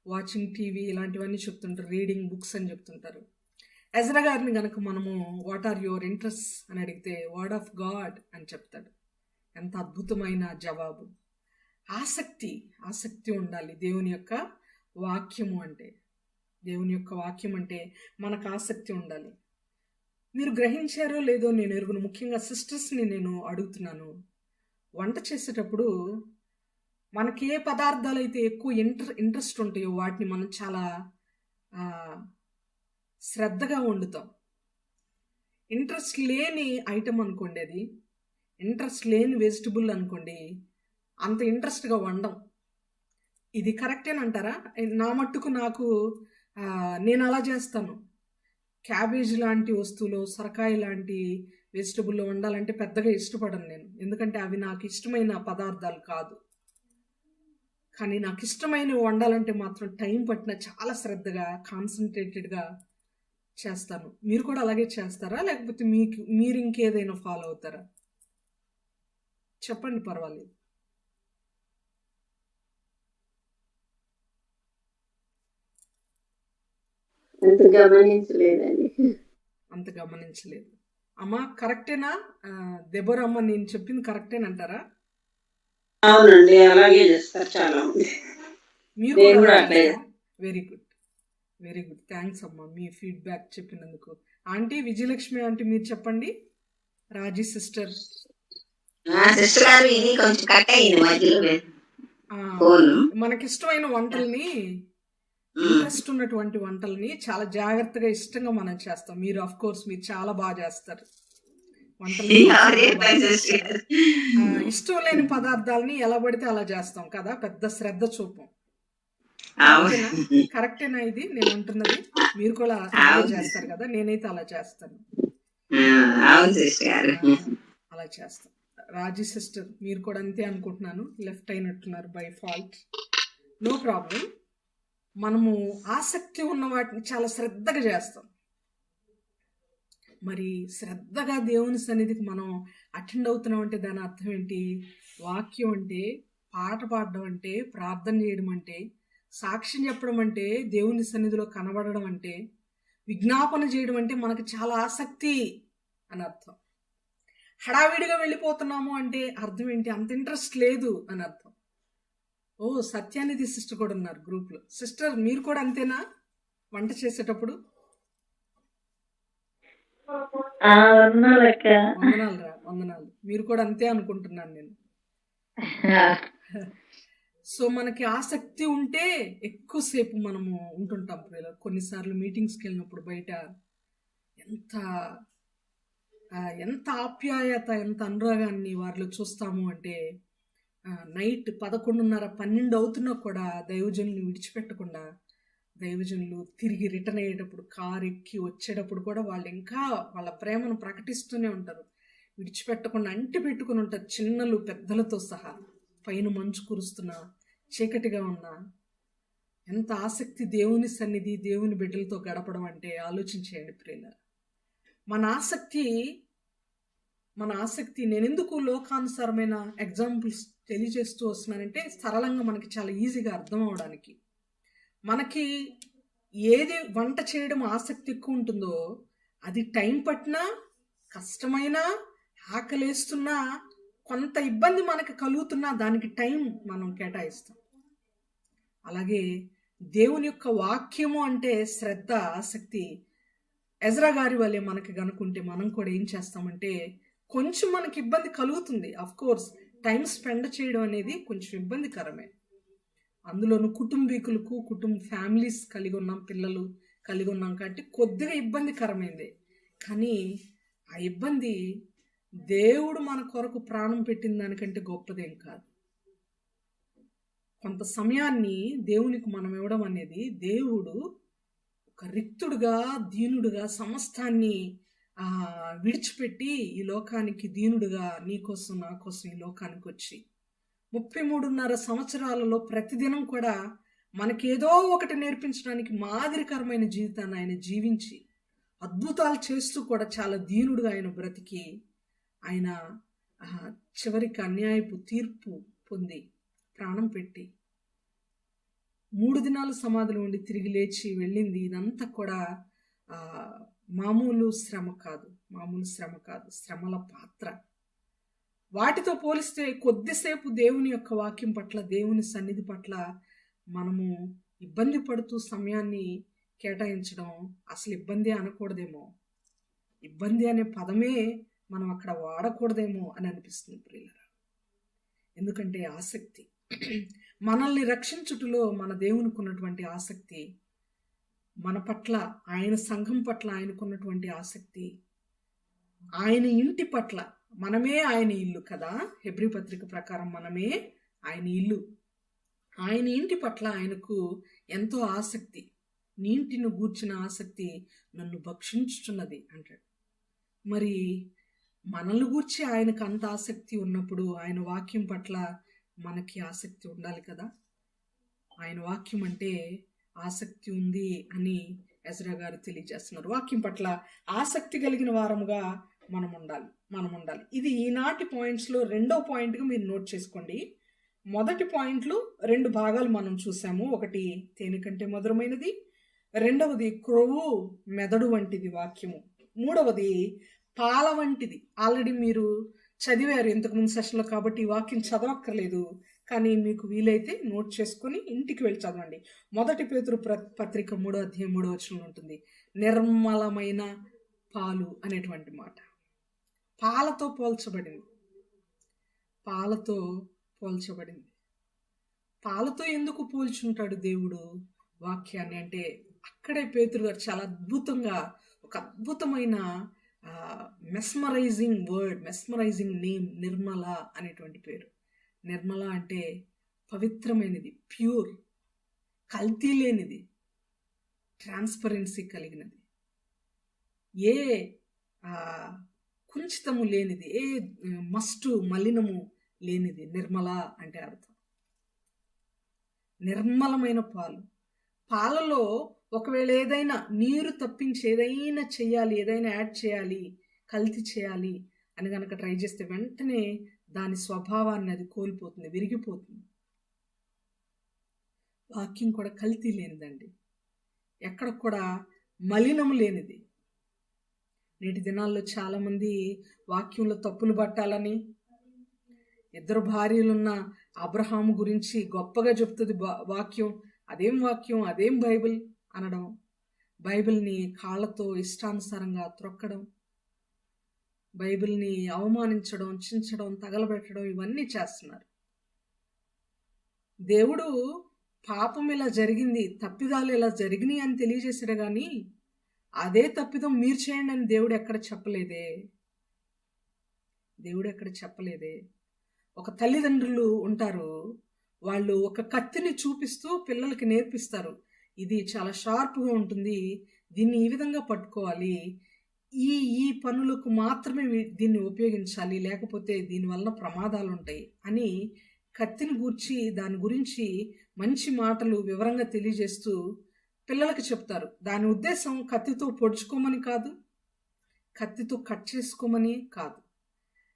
watching TV, ఇలాంటివన్నీ చెప్తుంటారు. రీడింగ్ బుక్స్ అని చెప్తుంటారు. ఎజ్రా గారిని గనక మనము వాట్ ఆర్ యువర్ ఇంట్రెస్ట్ అని అడిగితే వర్డ్ ఆఫ్ గాడ్ అని చెప్తాడు. ఎంత అద్భుతమైన జవాబు. ఆసక్తి ఉండాలి దేవుని యొక్క వాక్యము అంటే మనకు ఆసక్తి ఉండాలి. మీరు గ్రహించారో లేదో నేను ఎరుగును, ముఖ్యంగా సిస్టర్స్ని నేను అడుగుతున్నాను. వంట చేసేటప్పుడు మనకి ఏ పదార్థాలు అయితే ఎక్కువ ఇంట్రెస్ట్ ఉంటాయో వాటిని మనం చాలా శ్రద్ధగా వండుతాం. ఇంట్రెస్ట్ లేని ఐటమ్ అనుకోండి, అది ఇంట్రెస్ట్ లేని వెజిటబుల్ అనుకోండి, అంత ఇంట్రెస్ట్గా వండం. ఇది కరెక్టేనంటారా? నా మట్టుకు నేను అలా చేస్తాను. క్యాబేజ్ లాంటి వస్తువులు, సొరకాయ లాంటి వెజిటబుల్లో వండాలంటే పెద్దగా ఇష్టపడను నేను, ఎందుకంటే అవి నాకు ఇష్టమైన పదార్థాలు కాదు. కానీ నాకు ఇష్టమైనవి వండాలంటే మాత్రం టైం పట్టిన చాలా శ్రద్ధగా, కాన్సన్ట్రేటెడ్గా చేస్తాను. మీరు కూడా అలాగే చేస్తారా, లేకపోతే మీరు ఇంకేదైనా ఫాలో అవుతారా? చెప్పండి, పర్వాలేదు. అంత గమనించలేదు. అమ్మ కరెక్టేనా? దెబోరా అమ్మ, నేను చెప్పింది కరెక్టేనంటారా? అవునండి, అలాగే చేస్తారు చాలా మంది. మీరు కూడా వెరీ గుడ్. థ్యాంక్స్ అమ్మా మీ ఫీడ్బ్యాక్ చెప్పినందుకు. ఆంటీ విజయలక్ష్మి ఆంటీ, మీరు చెప్పండి. రాజీ సిస్టర్ మనకిష్టమైన వంటల్ని, ఇంట్రెస్ట్ ఉన్నటువంటి వంటల్ని చాలా జాగ్రత్తగా ఇష్టంగా మనం చేస్తాం. మీరు ఆఫ్ కోర్స్ మీరు చాలా బాగా చేస్తారు వంటలు. ఇష్టం లేని పదార్థాలని ఎలా పడితే అలా చేస్తాం కదా, పెద్ద శ్రద్ధ చూపం. కరెక్టేనా ఇది నేను అంటున్నది? మీరు కూడా అలా చేస్తారు కదా, నేనైతే అలా చేస్తాను. అలా చేస్తాను. రాజీ సిస్టర్ మీరు కూడా అంతే అనుకుంటున్నాను. లెఫ్ట్ అయినట్టున్నారు బై ఫాల్ట్. No problem. మనము ఆసక్తి ఉన్న వాటిని చాలా శ్రద్ధగా చేస్తాం. మరి శ్రద్ధగా దేవుని సన్నిధికి మనం అటెండ్ అవుతున్నాం అంటే దాని అర్థం ఏంటి? వాక్యం అంటే, పాట పాడడం అంటే, ప్రార్థన చేయడం అంటే, సాక్ష్యం చెప్పడం అంటే, దేవుని సన్నిధిలో కనబడడం అంటే, విజ్ఞాపన చేయడం అంటే మనకు చాలా ఆసక్తి అని అర్థం. హడావిడిగా వెళ్ళిపోతున్నాము అంటే అర్థం ఏంటి? అంత ఇంట్రెస్ట్ లేదు అని అర్థం. ఓ, సత్యానిధి సిస్టర్ కూడా ఉన్నారు గ్రూప్లో. సిస్టర్ మీరు కూడా అంతేనా వంట చేసేటప్పుడు? వందనాలు. మీరు కూడా అంతే అనుకుంటున్నాను నేను. సో మనకి ఆసక్తి ఉంటే ఎక్కువసేపు మనము ఉంటుంటాం. కొన్నిసార్లు మీటింగ్స్కి వెళ్ళినప్పుడు బయట ఎంత ఆప్యాయత, ఎంత అనురాగాన్ని వారిలో చూస్తాము అంటే, నైట్ 11:30, 12 అవుతున్నా కూడా దైవజనులు విడిచిపెట్టకుండా, దైవజనులు తిరిగి రిటర్న్ అయ్యేటప్పుడు, కారు ఎక్కి వచ్చేటప్పుడు కూడా వాళ్ళు ఇంకా వాళ్ళ ప్రేమను ప్రకటిస్తూనే ఉంటారు. విడిచిపెట్టకుండా అంటి పెట్టుకుని ఉంటారు, చిన్నలు పెద్దలతో సహా. పైన మంచు కురుస్తున్నా, చీకటిగా ఉన్నా ఎంత ఆసక్తి దేవుని సన్నిధి, దేవుని బిడ్డలతో గడపడం అంటే ఆలోచించేయండి ప్రియులారా. మన ఆసక్తి నేను ఎందుకు లోకానుసారమైన ఎగ్జాంపుల్స్ తెలియజేస్తూ వస్తున్నానంటే సరళంగా మనకి చాలా ఈజీగా అర్థం అవడానికి. మనకి ఏది వంట చేయడం ఆసక్తి ఎక్కువ ఉంటుందో అది టైం పట్టినా, కష్టమైనా, ఆకలేస్తున్నా, కొంత ఇబ్బంది మనకు కలుగుతున్నా దానికి టైం మనం కేటాయిస్తాం. అలాగే దేవుని యొక్క వాక్యము అంటే శ్రద్ధ, ఆసక్తి ఎజ్రా గారి వల్లే మనకి గనుకుంటే మనం కూడా ఏం చేస్తామంటే కొంచెం మనకి ఇబ్బంది కలుగుతుంది. అఫ్ కోర్స్ టైం స్పెండ్ చేయడం అనేది కొంచెం ఇబ్బందికరమే. అందులోనూ కుటుంబ ఫ్యామిలీస్ కలిగి ఉన్నాం, పిల్లలు కలిగి ఉన్నాం కాబట్టి కొద్దిగా ఇబ్బందికరమైంది. కానీ ఆ ఇబ్బంది దేవుడు మన కొరకు ప్రాణం పెట్టిన దానికంటే గొప్పదేం కాదు. కొంత సమయాన్ని దేవునికి మనం ఇవ్వడం అనేది, దేవుడు ఒక రిక్తుడుగా, దీనుడుగా సమస్తాన్ని విడిచిపెట్టి ఈ లోకానికి దీనుడుగా నీకోసం నా కోసం ఈ లోకానికి వచ్చి 33.5 సంవత్సరాలలో ప్రతిదినం కూడా మనకేదో ఒకటి నేర్పించడానికి మాదిరికరమైన జీవితాన్ని ఆయన జీవించి అద్భుతాలు చేస్తూ కూడా చాలా దీనుడుగా ఆయన బ్రతికి ఆయన చివరికి అన్యాయపు తీర్పు పొంది ప్రాణం పెట్టి 3 దినాలు సమాధిలో ఉండి తిరిగి లేచి వెళ్ళింది. ఇదంతా కూడా మామూలు శ్రమ కాదు, శ్రమల పాత్ర. వాటితో పోలిస్తే కొద్దిసేపు దేవుని యొక్క వాక్యం పట్ల, దేవుని సన్నిధి పట్ల మనము ఇబ్బంది పడుతూ సమయాన్ని కేటాయించడం అసలు ఇబ్బంది అనకూడదేమో, ఇబ్బంది అనే పదమే మనం అక్కడ వాడకూడదేమో అని అనిపిస్తుంది ప్రియులారా. ఎందుకంటే ఆసక్తి, మనల్ని రక్షించుటలో మన దేవునికి ఉన్నటువంటి ఆసక్తి, మన పట్ల, ఆయన సంఘం పట్ల ఆయనకున్నటువంటి ఆసక్తి, ఆయన ఇంటి పట్ల, మనమే ఆయన ఇల్లు కదా, హెబ్రీ పత్రిక ప్రకారం మనమే ఆయన ఇల్లు. ఆయన ఇంటి పట్ల ఆయనకు ఎంతో ఆసక్తి. నీ ఇంటిని గూర్చిన ఆసక్తి నన్ను భక్షించుచున్నది అంటాడు. మరి మనల్ని గూర్చి ఆయనకు అంత ఆసక్తి ఉన్నప్పుడు ఆయన వాక్యం పట్ల మనకి ఆసక్తి ఉండాలి కదా. ఆయన వాక్యం అంటే ఆసక్తి ఉంది అని ఎజ్రా గారు తెలియజేస్తున్నారు. వాక్యం పట్ల ఆసక్తి కలిగిన వారముగా మనం ఉండాలి. ఇది ఈనాటి పాయింట్స్లో 2వ పాయింట్గా మీరు నోట్ చేసుకోండి. మొదటి పాయింట్లు 2 భాగాలు మనం చూసాము. ఒకటి తేనె కంటే మధురమైనది, 2వది క్రొవ్వు మెదడు వంటిది వాక్యము, 3వది పాల వంటిది. ఆల్రెడీ మీరు చదివారు ఇంతకుముందు సెషన్లో కాబట్టి ఈ వాక్యం చదవక్కర్లేదు, కానీ మీకు వీలైతే నోట్ చేసుకొని ఇంటికి వెళ్ళి చదవండి. 1 పేతురు పత్రిక 3వ అధ్యాయం 3వ వచనంలో ఉంటుంది నిర్మలమైన పాలు అనేటువంటి మాట. పాలతో పోల్చబడింది. పాలతో ఎందుకు పోల్చుంటాడు దేవుడు వాక్యాన్ని అంటే, అక్కడే పేతురు గారు చాలా అద్భుతంగా ఒక అద్భుతమైన మెస్మరైజింగ్ నేమ్ నిర్మల అనేటువంటి పేరు. నిర్మల అంటే పవిత్రమైనది, ప్యూర్, కల్తీ లేనిది, ట్రాన్స్పరెన్సీ కలిగినది, ఏ కుంచితము లేనిది, ఏ మలినము లేనిది నిర్మల అంటే అర్థం. నిర్మలమైన పాలలో ఒకవేళ ఏదైనా నీరు తప్పించి ఏదైనా చేయాలి, ఏదైనా యాడ్ చేయాలి, కల్తీ చేయాలి అని కనుక ట్రై చేస్తే వెంటనే దాని స్వభావాన్ని అది కోల్పోతుంది, విరిగిపోతుంది. వాక్యం కూడా కల్తీ లేనిదండి, ఎక్కడ కూడా మలినము లేనిది. నేటి దినాల్లో చాలామంది వాక్యంలో తప్పులు పట్టాలని, 2 భార్యలున్న అబ్రహాము గురించి గొప్పగా చెప్తుంది వాక్యం, అదేం బైబిల్ అనడం, బైబిల్ని కాళ్ళతో ఇష్టానుసారంగా త్రొక్కడం, బైబిల్ని అవమానించడం, చించడం, తగలబెట్టడం, ఇవన్నీ చేస్తున్నారు. దేవుడు పాపం ఇలా జరిగింది, తప్పిదాలు ఇలా జరిగినాయి అని తెలియజేశాడు, కానీ అదే తప్పిదం మీరు చేయండి అని దేవుడు ఎక్కడ చెప్పలేదే. ఒక తల్లిదండ్రులు ఉంటారు, వాళ్ళు ఒక కత్తిని చూపిస్తూ పిల్లలకి నేర్పిస్తారు, ఇది చాలా షార్ప్గా ఉంటుంది, దీన్ని ఈ విధంగా పట్టుకోవాలి, ఈ ఈ పనులకు మాత్రమే దీన్ని ఉపయోగించాలి, లేకపోతే దీనివల్ల ప్రమాదాలు ఉంటాయి అని కత్తిని గూర్చి దాని గురించి మంచి మాటలు వివరంగా తెలియజేస్తూ పిల్లలకు చెప్తారు. దాని ఉద్దేశం కత్తితో పొడుచుకోమని కాదు, కత్తితో కట్ చేసుకోమని కాదు.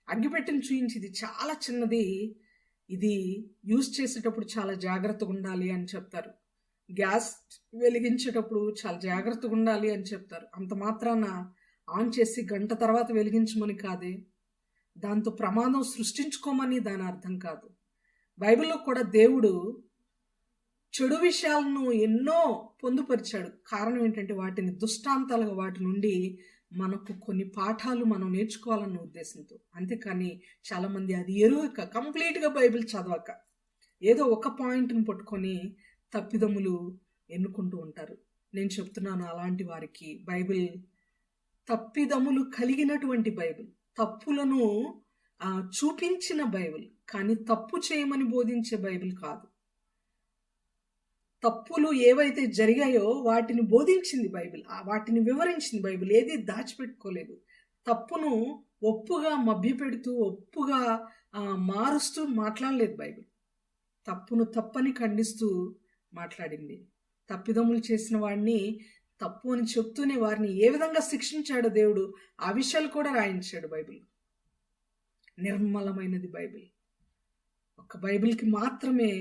అగ్గిపెట్టెను చూయించి ఇది చాలా చిన్నది, ఇది యూజ్ చేసేటప్పుడు చాలా జాగ్రత్తగా ఉండాలి అని చెప్తారు. గ్యాస్ వెలిగించేటప్పుడు చాలా జాగ్రత్తగా ఉండాలి అని చెప్తారు. అంత మాత్రాన ఆన్ చేసి గంట తర్వాత వెలిగించమని కాదే, దాంతో ప్రమాదం సృష్టించుకోమని దాని అర్థం కాదు. బైబిల్లో కూడా దేవుడు చెడు విషయాలను ఎన్నో పొందుపరిచాడు. కారణం ఏంటంటే వాటిని దుష్టాంతాలుగా, వాటి నుండి మనకు కొన్ని పాఠాలు మనం నేర్చుకోవాలన్న ఉద్దేశంతో. అంతేకాని చాలామంది అది ఎరుగక, కంప్లీట్గా బైబిల్ చదవక ఏదో ఒక పాయింట్ని పట్టుకొని తప్పిదములు ఎన్నుకుంటూ ఉంటారు. నేను చెప్తున్నాను, అలాంటి వారికి బైబిల్ తప్పిదములు కలిగినటువంటి బైబిల్, తప్పులను చూపించిన బైబిల్, కానీ తప్పు చేయమని బోధించే బైబిల్ కాదు. తప్పులు ఏవైతే జరిగాయో వాటిని బోధించింది బైబిల్, వాటిని వివరించింది బైబిల్. ఏది దాచిపెట్టుకోలేదు. తప్పును ఒప్పుగా మభ్యపెడుతూ, ఒప్పుగా మారుస్తూ మాట్లాడలేదు బైబిల్. తప్పును తప్పని ఖండిస్తూ మాట్లాడింది. తప్పిదములు చేసిన వాడిని తప్పు అని చెప్తూనే వారిని ఏ విధంగా శిక్షించాడో దేవుడు ఆ విషయాలు కూడా రాయించాడు బైబిల్. నిర్మలమైనది బైబిల్. ఒక బైబిల్కి మాత్రమే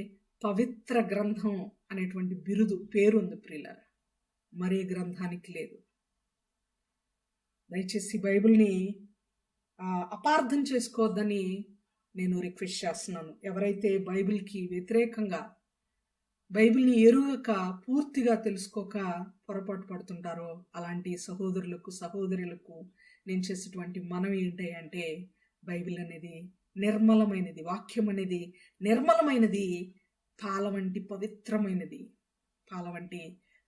పవిత్ర గ్రంథం అనేటువంటి పేరు ఉంది ప్రియులారా, మరే గ్రంథానికి లేదు. దయచేసి బైబిల్ని అపార్థం చేసుకోవద్దని నేను రిక్వెస్ట్ చేస్తున్నాను. ఎవరైతే బైబిల్కి వ్యతిరేకంగా, బైబిల్ని ఎరుగక, పూర్తిగా తెలుసుకోక పొరపాటు పడుతుంటారో అలాంటి సహోదరులకు, సహోదరులకు నేను చేసేటువంటి మనవి ఏంటి అంటే, బైబిల్ అనేది నిర్మలమైనది, వాక్యం అనేది నిర్మలమైనది, పాల వంటి పవిత్రమైనది, పాల వంటి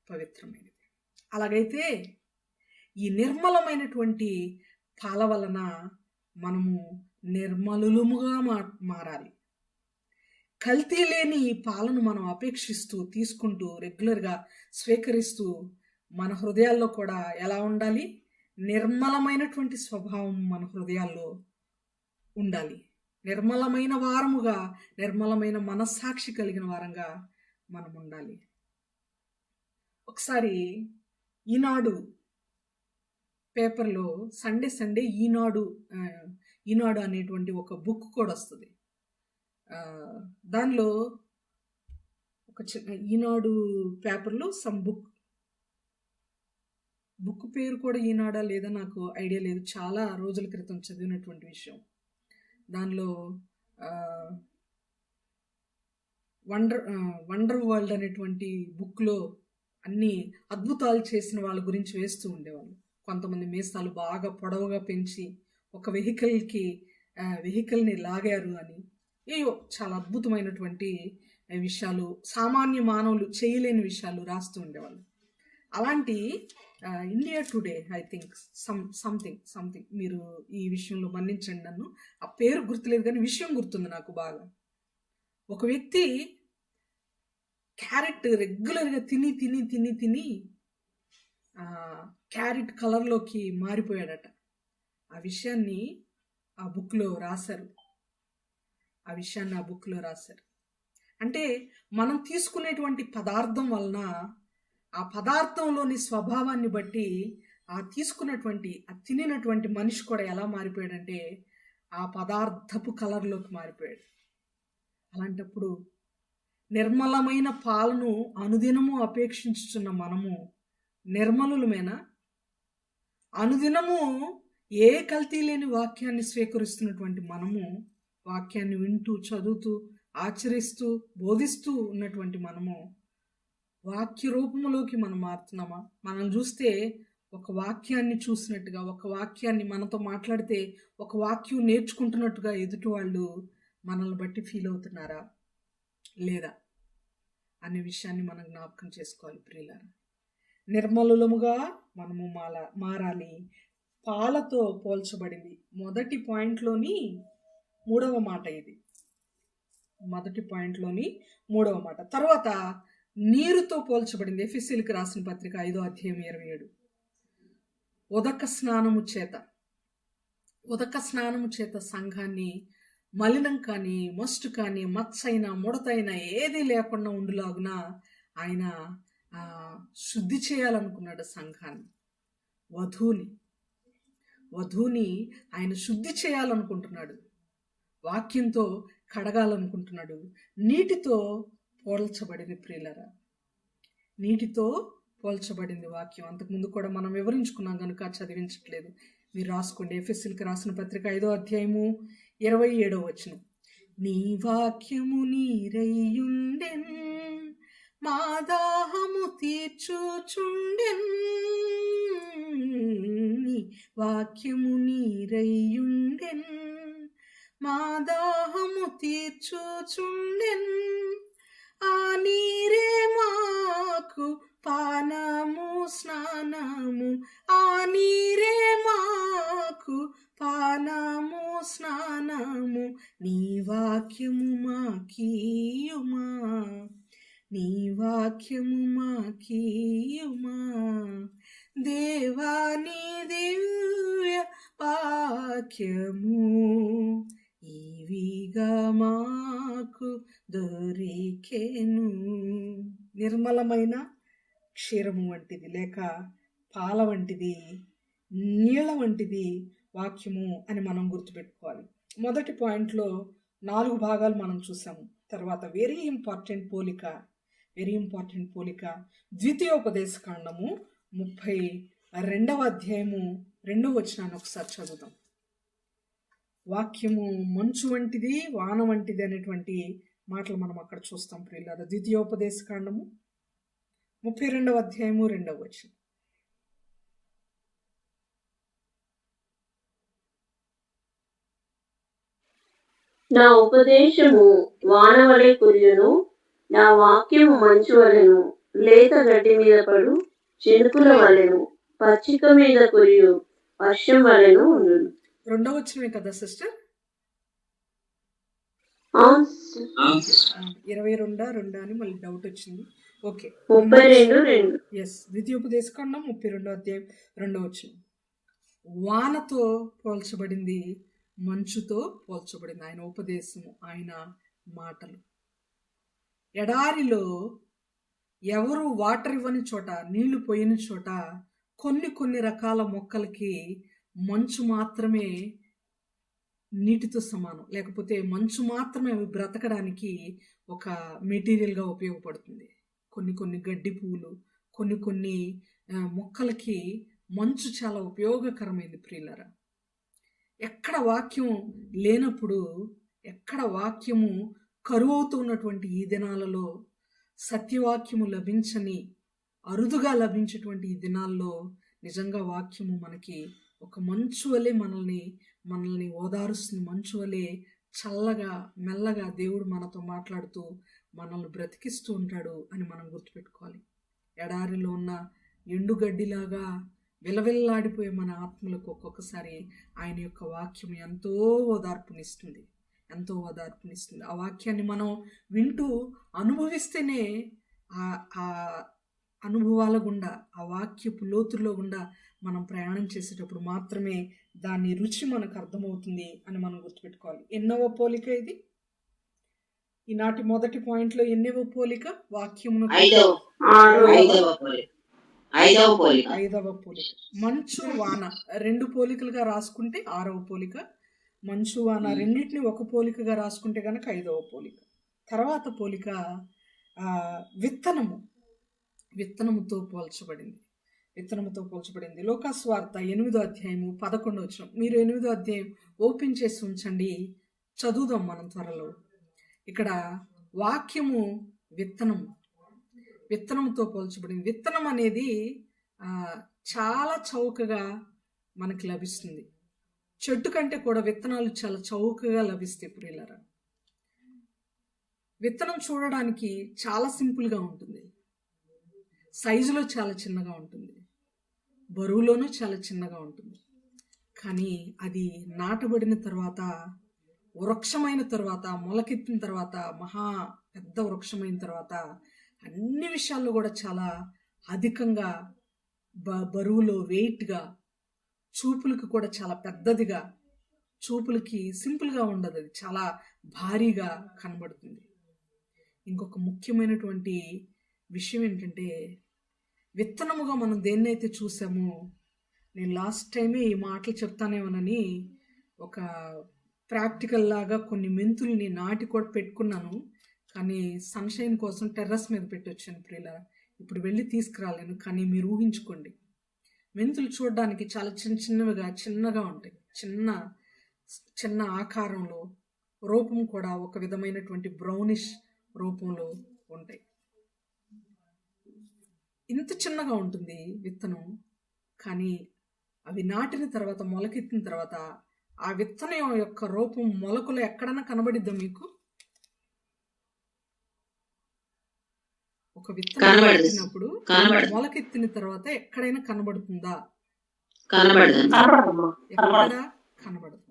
పవిత్రమైనది. అలాగైతే ఈ నిర్మలమైనటువంటి పాల వలన మనము నిర్మలులుముగా మారాలి. కల్తీ లేని ఈ పాలను మనం అపేక్షిస్తూ, తీసుకుంటూ, రెగ్యులర్గా స్వీకరిస్తూ మన హృదయాల్లో కూడా ఎలా ఉండాలి? నిర్మలమైనటువంటి స్వభావం మన హృదయాల్లో ఉండాలి. నిర్మలమైన వారముగా, నిర్మలమైన మనస్సాక్షి కలిగిన వారంగా మనం ఉండాలి. ఒకసారి ఈనాడు పేపర్లో సండే ఈనాడు అనేటువంటి ఒక బుక్ కూడా వస్తుంది. దానిలో ఒక చిన్న ఈనాడు పేపర్లో సమ్ బుక్ పేరు కూడా ఈనాడా లేదా నాకు ఐడియా లేదు, చాలా రోజుల క్రితం చదివినటువంటి విషయం. దానిలో వండర్ వరల్డ్ అనేటువంటి బుక్లో అన్ని అద్భుతాలు చేసిన వాళ్ళ గురించి వేస్తూ ఉండేవాళ్ళు. కొంతమంది మీసాలు బాగా పొడవుగా పెంచి ఒక వెహికల్ని లాగారు అని, ఏయో చాలా అద్భుతమైనటువంటి విషయాలు, సామాన్య మానవులు చేయలేని విషయాలు రాస్తూ ఉండేవాళ్ళు. అలాంటి India today, I think something మీరు ఈ విషయంలో మన్నించండి నన్ను, ఆ పేరు గుర్తులేదు కానీ విషయం గుర్తుంది నాకు బాగా. ఒక వ్యక్తి క్యారెట్ రెగ్యులర్గా తిని క్యారెట్ కలర్లోకి మారిపోయాడట. ఆ విషయాన్ని ఆ బుక్లో రాశారు. అంటే మనం తీసుకునేటువంటి పదార్థం వలన, ఆ పదార్థంలోని స్వభావాన్ని బట్టి ఆ తినినటువంటి మనిషి కూడా ఎలా మారిపోయాడంటే ఆ పదార్థపు కలర్లోకి మారిపోయాడు. అలాంటప్పుడు నిర్మలమైన పాలను అనుదినము అపేక్షించుచున్న మనము నిర్మలులమేనా? అనుదినము ఏ కల్తీ లేని వాక్యాన్ని స్వీకరిస్తున్నటువంటి మనము, వాక్యాన్ని వింటూ, చదువుతూ, ఆచరిస్తూ, బోధిస్తూ ఉన్నటువంటి మనము వాక్య రూపంలోకి మనం మారుతున్నామా? మనం చూస్తే ఒక వాక్యాన్ని చూసినట్టుగా, ఒక వాక్యాన్ని మనతో మాట్లాడితే ఒక వాక్యం నేర్చుకుంటున్నట్టుగా ఎదుటి వాళ్ళు మనల్ని బట్టి ఫీల్ అవుతున్నారా లేదా అనే విషయాన్ని మనం జ్ఞాపకం చేసుకోవాలి ప్రియులారా. నిర్మలులముగా మనము మారాలి. పాలతో పోల్చబడింది. మొదటి పాయింట్లోని మూడవ మాట ఇది. తర్వాత నీరుతో పోల్చబడింది. ఎఫెసీయులకు రాసిన పత్రిక 5వ అధ్యాయం 27. ఉదక స్నానము చేత సంఘాన్ని మలినం కానీ మస్టు కానీ మచ్చైన ముడతైన ఏది లేకుండా ఉండులాగున ఆయన శుద్ధి చేయాలనుకున్నాడు సంఘాన్ని. వధువుని ఆయన శుద్ధి చేయాలనుకుంటున్నాడు, వాక్యంతో కడగాలనుకుంటున్నాడు. నీటితో పోల్చబడింది ప్రియులరా, నీటితో పోల్చబడింది వాక్యం. అంతకుముందు కూడా మనం వివరించుకున్నాం కనుక చదివించట్లేదు, మీరు రాసుకోండి. ఎఫెసీయులకు రాసిన పత్రిక 5వ అధ్యాయము 27వ వచనం. నీ వాక్యము నీరయ్యుండెన్, మా దాహము తీర్చుచుండెన్. నీ వాక్యము నీరయ్యుండెన్, మా దాహము తీర్చుచుండెన్. ఆ నీరే మాకు పానము స్నానము, ఆ నీరే మాకు పానము స్నానము. నీ వాక్యము మాకీయుమా, నీ వాక్యము మాకీయుమా. దేవాని దివ్య వాక్యము ఇవిగా మాకు దొరికెను. నిర్మలమైన క్షీరము వంటిది, లేక పాల వంటిది, నీళ్ళ వంటిది వాక్యము అని మనం గుర్తుపెట్టుకోవాలి. మొదటి పాయింట్లో 4 భాగాలు మనం చూసాము. తర్వాత వెరీ ఇంపార్టెంట్ పోలిక ద్వితీయోపదేశకాండము 32వ అధ్యాయము 2వ వచనాన్ని ఒకసారి చదువుదాం. వాక్యము మంచు వంటిది, వాన వంటిది అనేటువంటి మాటలు మనం అక్కడ చూస్తాం ప్రియులారా. ద్వితీయోపదేశకాండము 32వ అధ్యాయము 2వ వచనం. నా ఉపదేశము వాన వలె కురియును, నా వాక్యము మంచు వలెను, లేత గడ్డి మీద పడు చినుకుల వలెను, పచ్చిక మీద కురియు వర్షం వలెను ఉండును. 2వ వచనమే కదా సిస్టర్? 22 అని మళ్ళీ డౌట్ వచ్చింది. ఓకే, 32:2. ఎస్, ద్వితీయోపదేశకాండం 32వ అధ్యాయం 2వ వచనం. వానతో పోల్చబడింది, మంచుతో పోల్చబడింది ఆయన ఉపదేశము, ఆయన మాటలు. ఎడారిలో ఎవరు వాటర్ ఇవ్వని చోట, నీళ్లు పోయని చోట కొన్ని రకాల మొక్కలకి మంచు మాత్రమే నీటితో సమానం, లేకపోతే మంచు మాత్రమే అవి బ్రతకడానికి ఒక మెటీరియల్గా ఉపయోగపడుతుంది. కొన్ని గడ్డి పువ్వులు, కొన్ని మొక్కలకి మంచు చాలా ఉపయోగకరమైనది ప్రియులారా. ఎక్కడ వాక్యం లేనప్పుడు, ఎక్కడ వాక్యము కరువవుతున్నటువంటి ఈ దినాలలో, సత్యవాక్యము లభించని అరుదుగా లభించేటువంటి ఈ దినాల్లో నిజంగా వాక్యము మనకి ఒక మంచు వలె మనల్ని ఓదారుస్తుంది. మంచు వలె చల్లగా మెల్లగా దేవుడు మనతో మాట్లాడుతూ మనల్ని బ్రతికిస్తూ ఉంటాడు అని మనం గుర్తుపెట్టుకోవాలి. ఎడారిలో ఉన్న ఎండుగడ్డిలాగా విలవిల్లాడిపోయే మన ఆత్మలకు ఒక్కొక్కసారి ఆయన యొక్క వాక్యం ఎంతో ఓదార్పునిస్తుంది. ఆ వాక్యాన్ని మనం వింటూ అనుభవిస్తేనే ఆ అనుభవాల గుండా, ఆ వాక్యపు లోతుల్లో గుండా మనం ప్రయాణం చేసేటప్పుడు మాత్రమే దాని రుచి మనకు అర్థమవుతుంది అని మనం గుర్తుపెట్టుకోవాలి. ఎన్నవ పోలిక ఇది? ఈనాటి మొదటి పాయింట్లో ఎన్నవ పోలిక? వాక్యమును 5వ పోలిక. మంచు వాన 2 పోలికలుగా రాసుకుంటే 6వ పోలిక. మంచు వాన రెండింటిని ఒక పోలికగా రాసుకుంటే కనుక 5వ పోలిక. తర్వాత పోలిక విత్తనముతో పోల్చబడింది. లోకాసు వార్త 8వ అధ్యాయము 11వ వచనం. మీరు 8వ అధ్యాయం ఓపెన్ చేసి ఉంచండి, చదువుదాం మనం త్వరలో. ఇక్కడ వాక్యము విత్తనముతో పోల్చబడింది. విత్తనం అనేది చాలా చౌకగా మనకి లభిస్తుంది. చెట్టు కంటే కూడా విత్తనాలు చాలా చౌకగా లభిస్తాయి ప్రియులారా. విత్తనం చూడడానికి చాలా సింపుల్గా ఉంటుంది, సైజులో చాలా చిన్నగా ఉంటుంది, బరువులోనూ చాలా చిన్నగా ఉంటుంది. కానీ అది నాటబడిన తర్వాత, వృక్షమైన తర్వాత, మొలకెత్తిన తర్వాత, మహా పెద్ద వృక్షమైన తర్వాత అన్ని విషయాల్లో కూడా చాలా అధికంగా బరువులో వెయిట్గా చూపులకు కూడా చాలా పెద్దదిగా, చూపులకి సింపుల్గా ఉండదు, అది చాలా భారీగా కనబడుతుంది. ఇంకొక ముఖ్యమైనటువంటి విషయం ఏంటంటే, విత్తనముగా మనం దేన్నైతే చూసామో, నేను లాస్ట్ టైమే ఈ మాటలు చెప్తానేమోనని ఒక ప్రాక్టికల్ లాగా కొన్ని మెంతుల్ని నాటి కూడా పెట్టుకున్నాను. కానీ సన్షైన్ కోసం టెర్రస్ మీద పెట్టొచ్చాను ప్రియులారా. ఇప్పుడు వెళ్ళి తీసుకురాలేను. కానీ మీరు ఊహించుకోండి, మెంతులు చూడడానికి చాలా చిన్నగా ఉంటాయి. చిన్న ఆకారంలో, రూపం కూడా ఒక విధమైనటువంటి బ్రౌనిష్ రూపంలో ఉంటాయి. ఇంత చిన్నగా ఉంటుంది విత్తనం. కానీ అవి నాటిన తర్వాత, మొలకెత్తిన తర్వాత ఆ విత్తనం యొక్క రూపం మొలకలు ఎక్కడన్నా కనబడిద్దా మీకు? ఒక విత్తనం నాటినప్పుడు మొలకెత్తిన తర్వాత ఎక్కడైనా కనబడుతుందా? ఎక్కడ కనబడదు.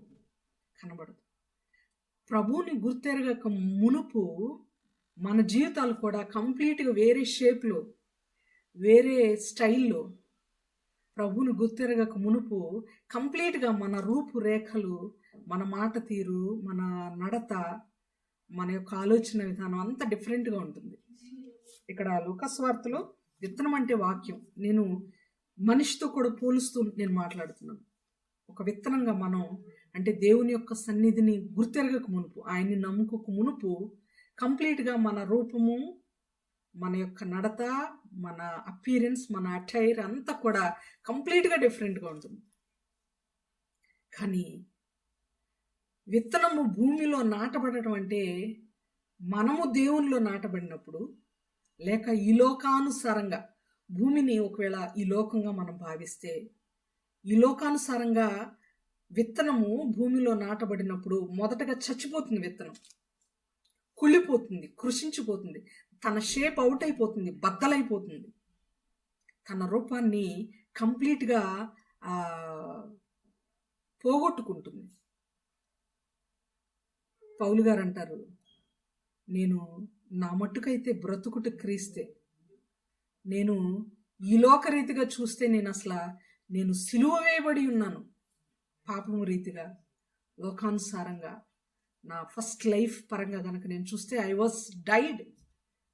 ప్రభువుని గుర్తెరగక మునుపు మన జీవితాలు కూడా కంప్లీట్గా వేరే షేప్లో, వేరే స్టైల్లో, ప్రభువుని గుర్తెరగక మునుపు కంప్లీట్గా మన రూపురేఖలు, మన మాట తీరు, మన నడత, మన యొక్క ఆలోచన విధానం అంతా డిఫరెంట్గా ఉంటుంది. ఇక్కడ లూకాసు వార్తలో విత్తనం అంటే వాక్యం. నేను మనిషితో కూడా పోలుస్తూ నేను మాట్లాడుతున్నాను. ఒక విత్తనంగా మనం అంటే దేవుని యొక్క సన్నిధిని గుర్తెరగక మునుపు, ఆయన్ని నమ్ముకోక మునుపు కంప్లీట్గా మన రూపము, మన యొక్క నడత, మన అపీరెన్స్, మన అటైర్ అంతా కూడా కంప్లీట్గా డిఫరెంట్గా ఉంటుంది. కానీ విత్తనము భూమిలో నాటబడటం అంటే మనము దేవునిలో నాటబడినప్పుడు, లేక ఈ లోకానుసారంగా భూమిని ఒకవేళ ఈ లోకంగా మనం భావిస్తే, ఈ లోకానుసారంగా విత్తనము భూమిలో నాటబడినప్పుడు మొదటగా చచ్చిపోతుంది. విత్తనం కుళ్ళిపోతుంది, కృషించిపోతుంది, తన షేప్ అవుట్ అయిపోతుంది, బద్దలైపోతుంది, తన రూపాన్ని కంప్లీట్గా పోగొట్టుకుంటుంది. పౌలు గారు అంటారు, నేను నా మట్టుకైతే బ్రతుకుట క్రీస్తే, నేను ఈ లోకరీతిగా చూస్తే నేను సిలువ వేయబడి ఉన్నాను. పాపము రీతిగా, లోకానుసారంగా, నా ఫస్ట్ లైఫ్ పరంగా కనుక నేను చూస్తే ఐ వాజ్ డైడ్,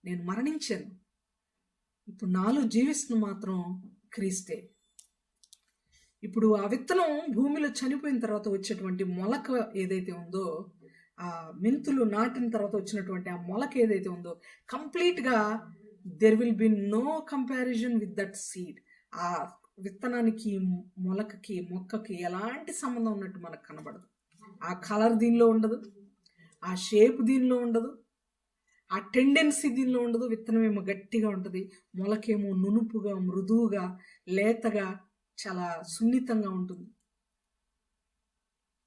నేను మరణించాను. ఇప్పుడు నాలో జీవిస్తున్న మాత్రం క్రీస్తే. ఇప్పుడు ఆ విత్తనం భూమిలో చనిపోయిన తర్వాత వచ్చేటువంటి మొలక ఏదైతే ఉందో, ఆ మెంతులు నాటిన తర్వాత వచ్చినటువంటి ఆ మొలక ఏదైతే ఉందో, కంప్లీట్గా there will be no comparison with that seed. ఆ విత్తనానికి, మొలకకి, మొక్కకి ఎలాంటి సంబంధం ఉన్నట్టు మనకు కనబడదు. ఆ కలర్ దీనిలో ఉండదు, ఆ షేప్ దీనిలో ఉండదు, ఆ టెండెన్సీ దీనిలో ఉండదు. విత్తనం ఏమో గట్టిగా ఉంటుంది, మొలకేమో నునుపుగా, మృదువుగా, లేతగా, చాలా సున్నితంగా ఉంటుంది.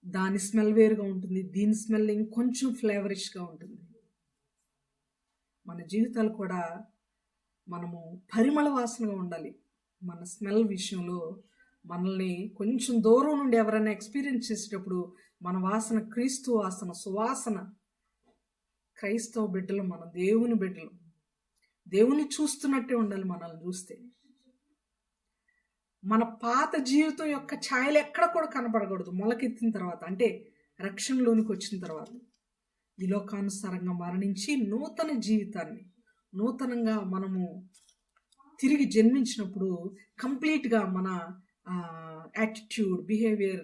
దాని స్మెల్ వేరుగా ఉంటుంది, దీని స్మెల్ ఇంకొంచెం ఫ్లేవరిష్గా ఉంటుంది. మన జీవితాలు కూడా మనము పరిమళ వాసనగా ఉండాలి. మన స్మెల్ విషయంలో మనల్ని కొంచెం దూరం నుండి ఎవరైనా ఎక్స్పీరియన్స్ చేసేటప్పుడు మన వాసన క్రీస్తు వాసన, సువాసన. క్రైస్తవ బిడ్డలు, మనం దేవుని బిడ్డలు, దేవుని చూస్తున్నట్టే ఉండాలి. మనల్ని చూస్తే మన పాత జీవితం యొక్క ఛాయలు ఎక్కడ కూడా కనపడకూడదు. మొలకెత్తిన తర్వాత, అంటే రక్షణలోనికి వచ్చిన తర్వాత, ఈ లోకానుసారంగా మరణించి నూతన జీవితాన్ని, నూతనంగా మనము తిరిగి జన్మించినప్పుడు కంప్లీట్గా మన attitude, behaviour,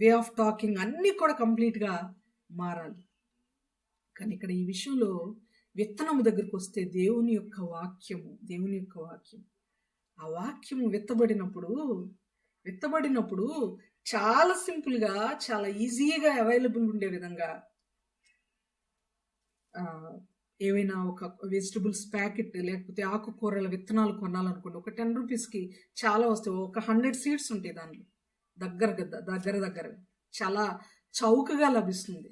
way of talking అన్నీ కూడా కంప్లీట్గా మారాలి. కానీ ఇక్కడ ఈ విషయంలో విత్తనము దగ్గరికి వస్తే దేవుని యొక్క వాక్యము, ఆ వాక్యము విత్తబడినప్పుడు చాలా సింపుల్గా, చాలా ఈజీగా అవైలబుల్ ఉండే విధంగా, ఏవైనా ఒక వెజిటబుల్స్ ప్యాకెట్ లేకపోతే ఆకుకూరల విత్తనాలు కొనాలనుకోండి, ఒక 10 రూపీస్కి చాలా వస్తాయి. ఒక 100 సీడ్స్ ఉంటాయి దాంట్లో, దగ్గర చాలా చౌకగా లభిస్తుంది.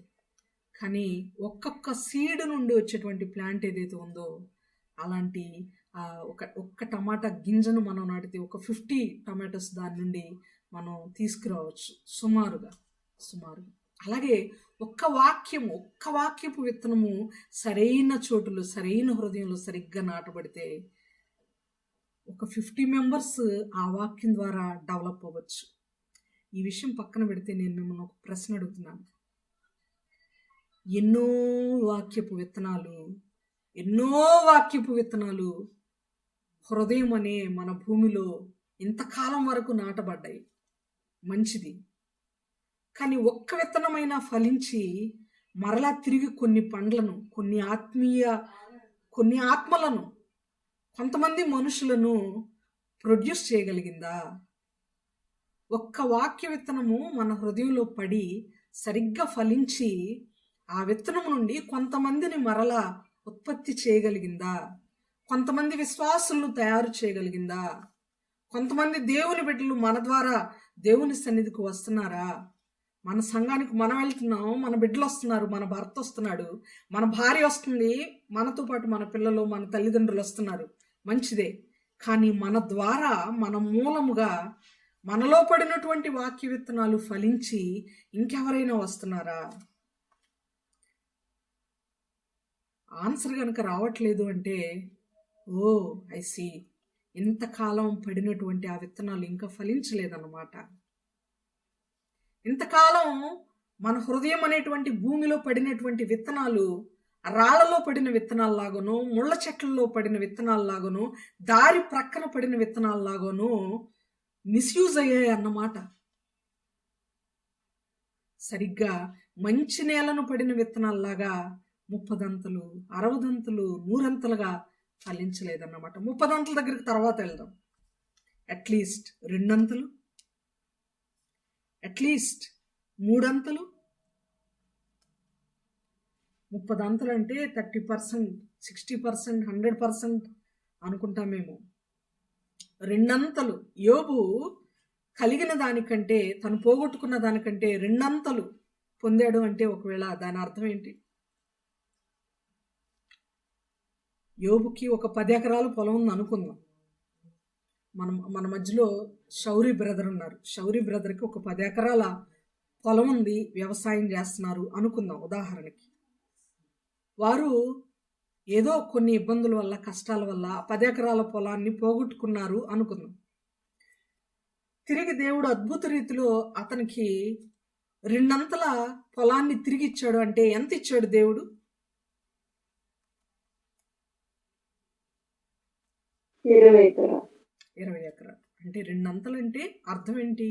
కానీ ఒక్కొక్క సీడ్ నుండి వచ్చేటువంటి ప్లాంట్ ఏదైతే ఉందో, అలాంటి ఒక్క టమాటా గింజను మనం నాటితే ఒక 50 టమాటోస్ దాని నుండి మనం తీసుకురావచ్చు సుమారుగా. అలాగే ఒక్క వాక్యపు విత్తనము సరైన చోటులో, సరైన హృదయంలో సరిగ్గా నాటబడితే ఒక 50 మెంబర్స్ ఆ వాక్యం ద్వారా డెవలప్ అవ్వచ్చు. ఈ విషయం పక్కన పెడితే నేను మిమ్మల్ని ఒక ప్రశ్న అడుగుతున్నాను. ఎన్నో వాక్యపు విత్తనాలు హృదయం అనే మన భూమిలో ఇంతకాలం వరకు నాటబడ్డాయి. మంచిది. కానీ ఒక్క విత్తనమైనా ఫలించి మరలా తిరిగి కొన్ని పండ్లను, కొన్ని ఆత్మలను, కొంతమంది మనుషులను ప్రొడ్యూస్ చేయగలిగిందా? ఒక్క వాక్య విత్తనము మన హృదయంలో పడి సరిగ్గా ఫలించి ఆ విత్తనం నుండి కొంతమందిని మరలా ఉత్పత్తి చేయగలిగిందా? కొంతమంది విశ్వాసులను తయారు చేయగలిగిందా? కొంతమంది దేవుని బిడ్డలు మన ద్వారా దేవుని సన్నిధికి వస్తున్నారా? మన సంఘానికి మనం వెళ్తున్నాం, మన బిడ్డలు వస్తున్నారు, మన భర్త వస్తున్నాడు, మన భార్య వస్తుంది, మనతో పాటు మన పిల్లలు, మన తల్లిదండ్రులు వస్తున్నారు. మంచిదే. కానీ మన ద్వారా, మన మూలముగా మనలో పడినటువంటి వాక్య విత్తనాలు ఫలించి ఇంకెవరైనా వస్తున్నారా? ఆన్సర్ కనుక రావట్లేదు అంటే, ఓ ఐ సీ, ఇంతకాలం పడినటువంటి ఆ విత్తనాలు ఇంకా ఫలించలేదన్నమాట. ఇంతకాలం మన హృదయం అనేటువంటి భూమిలో పడినటువంటి విత్తనాలు రాళ్లలో పడిన విత్తనాల్లాగాను, ముళ్ళ చెట్లలో పడిన విత్తనాల్లాగాను, దారి ప్రక్కన పడిన విత్తనాల్లాగాను మిస్యూజ్ అయ్యాయి అన్నమాట. సరిగ్గా మంచి నేలను పడిన విత్తనాల్లాగా 30 60 100 ఫలించలేదన్నమాట. 30 దగ్గరికి తర్వాత వెళ్దాం. అట్లీస్ట్ 2 అట్లీస్ట్ 3 30 అంటే 30%, 60%, 100% అనుకుంటామేమో. 2 యోబు కలిగిన దానికంటే, తను పోగొట్టుకున్న దానికంటే 2 పొందాడు అంటే ఒకవేళ దాని అర్థం ఏంటి? యోబుకి ఒక 10 ఎకరాలు పొలం ఉంది అనుకుందాం. మన మధ్యలో షౌరీ బ్రదర్ ఉన్నారు. షౌరీ బ్రదర్కి ఒక 10 ఎకరాల పొలం ఉంది, వ్యవసాయం చేస్తున్నారు అనుకుందాం ఉదాహరణకి. వారు ఏదో కొన్ని ఇబ్బందుల వల్ల, కష్టాల వల్ల 10 ఎకరాల పొలాన్ని పోగొట్టుకున్నారు అనుకుందాం. తిరిగి దేవుడు అద్భుత రీతిలో అతనికి 2 పొలాన్ని తిరిగి ఇచ్చాడు అంటే ఎంత ఇచ్చాడు దేవుడు? 20 ఎకరాలు. 20 ఎకరాలు అంటే 2 అంటే అర్థం ఏంటి?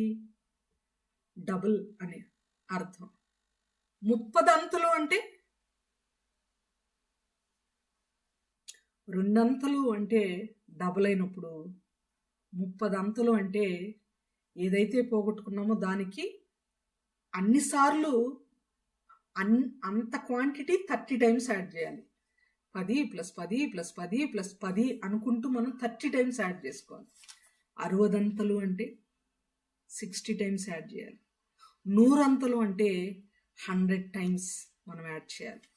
డబుల్ అనే అర్థం. 30 అంటే 2 అంటే డబుల్ అయినప్పుడు 30 అంటే ఏదైతే పోగొట్టుకున్నామో దానికి అన్నిసార్లు అంత క్వాంటిటీ 30 టైమ్స్ యాడ్ చేయాలి. 10 + 10 + 10 + 10 అనుకుంటూ మనం 30 టైమ్స్ యాడ్ చేసుకోవాలి. 60 అంటే 60 టైమ్స్ యాడ్ చేయాలి. 100 అంటే 100 టైమ్స్ మనం యాడ్ చేయాలి.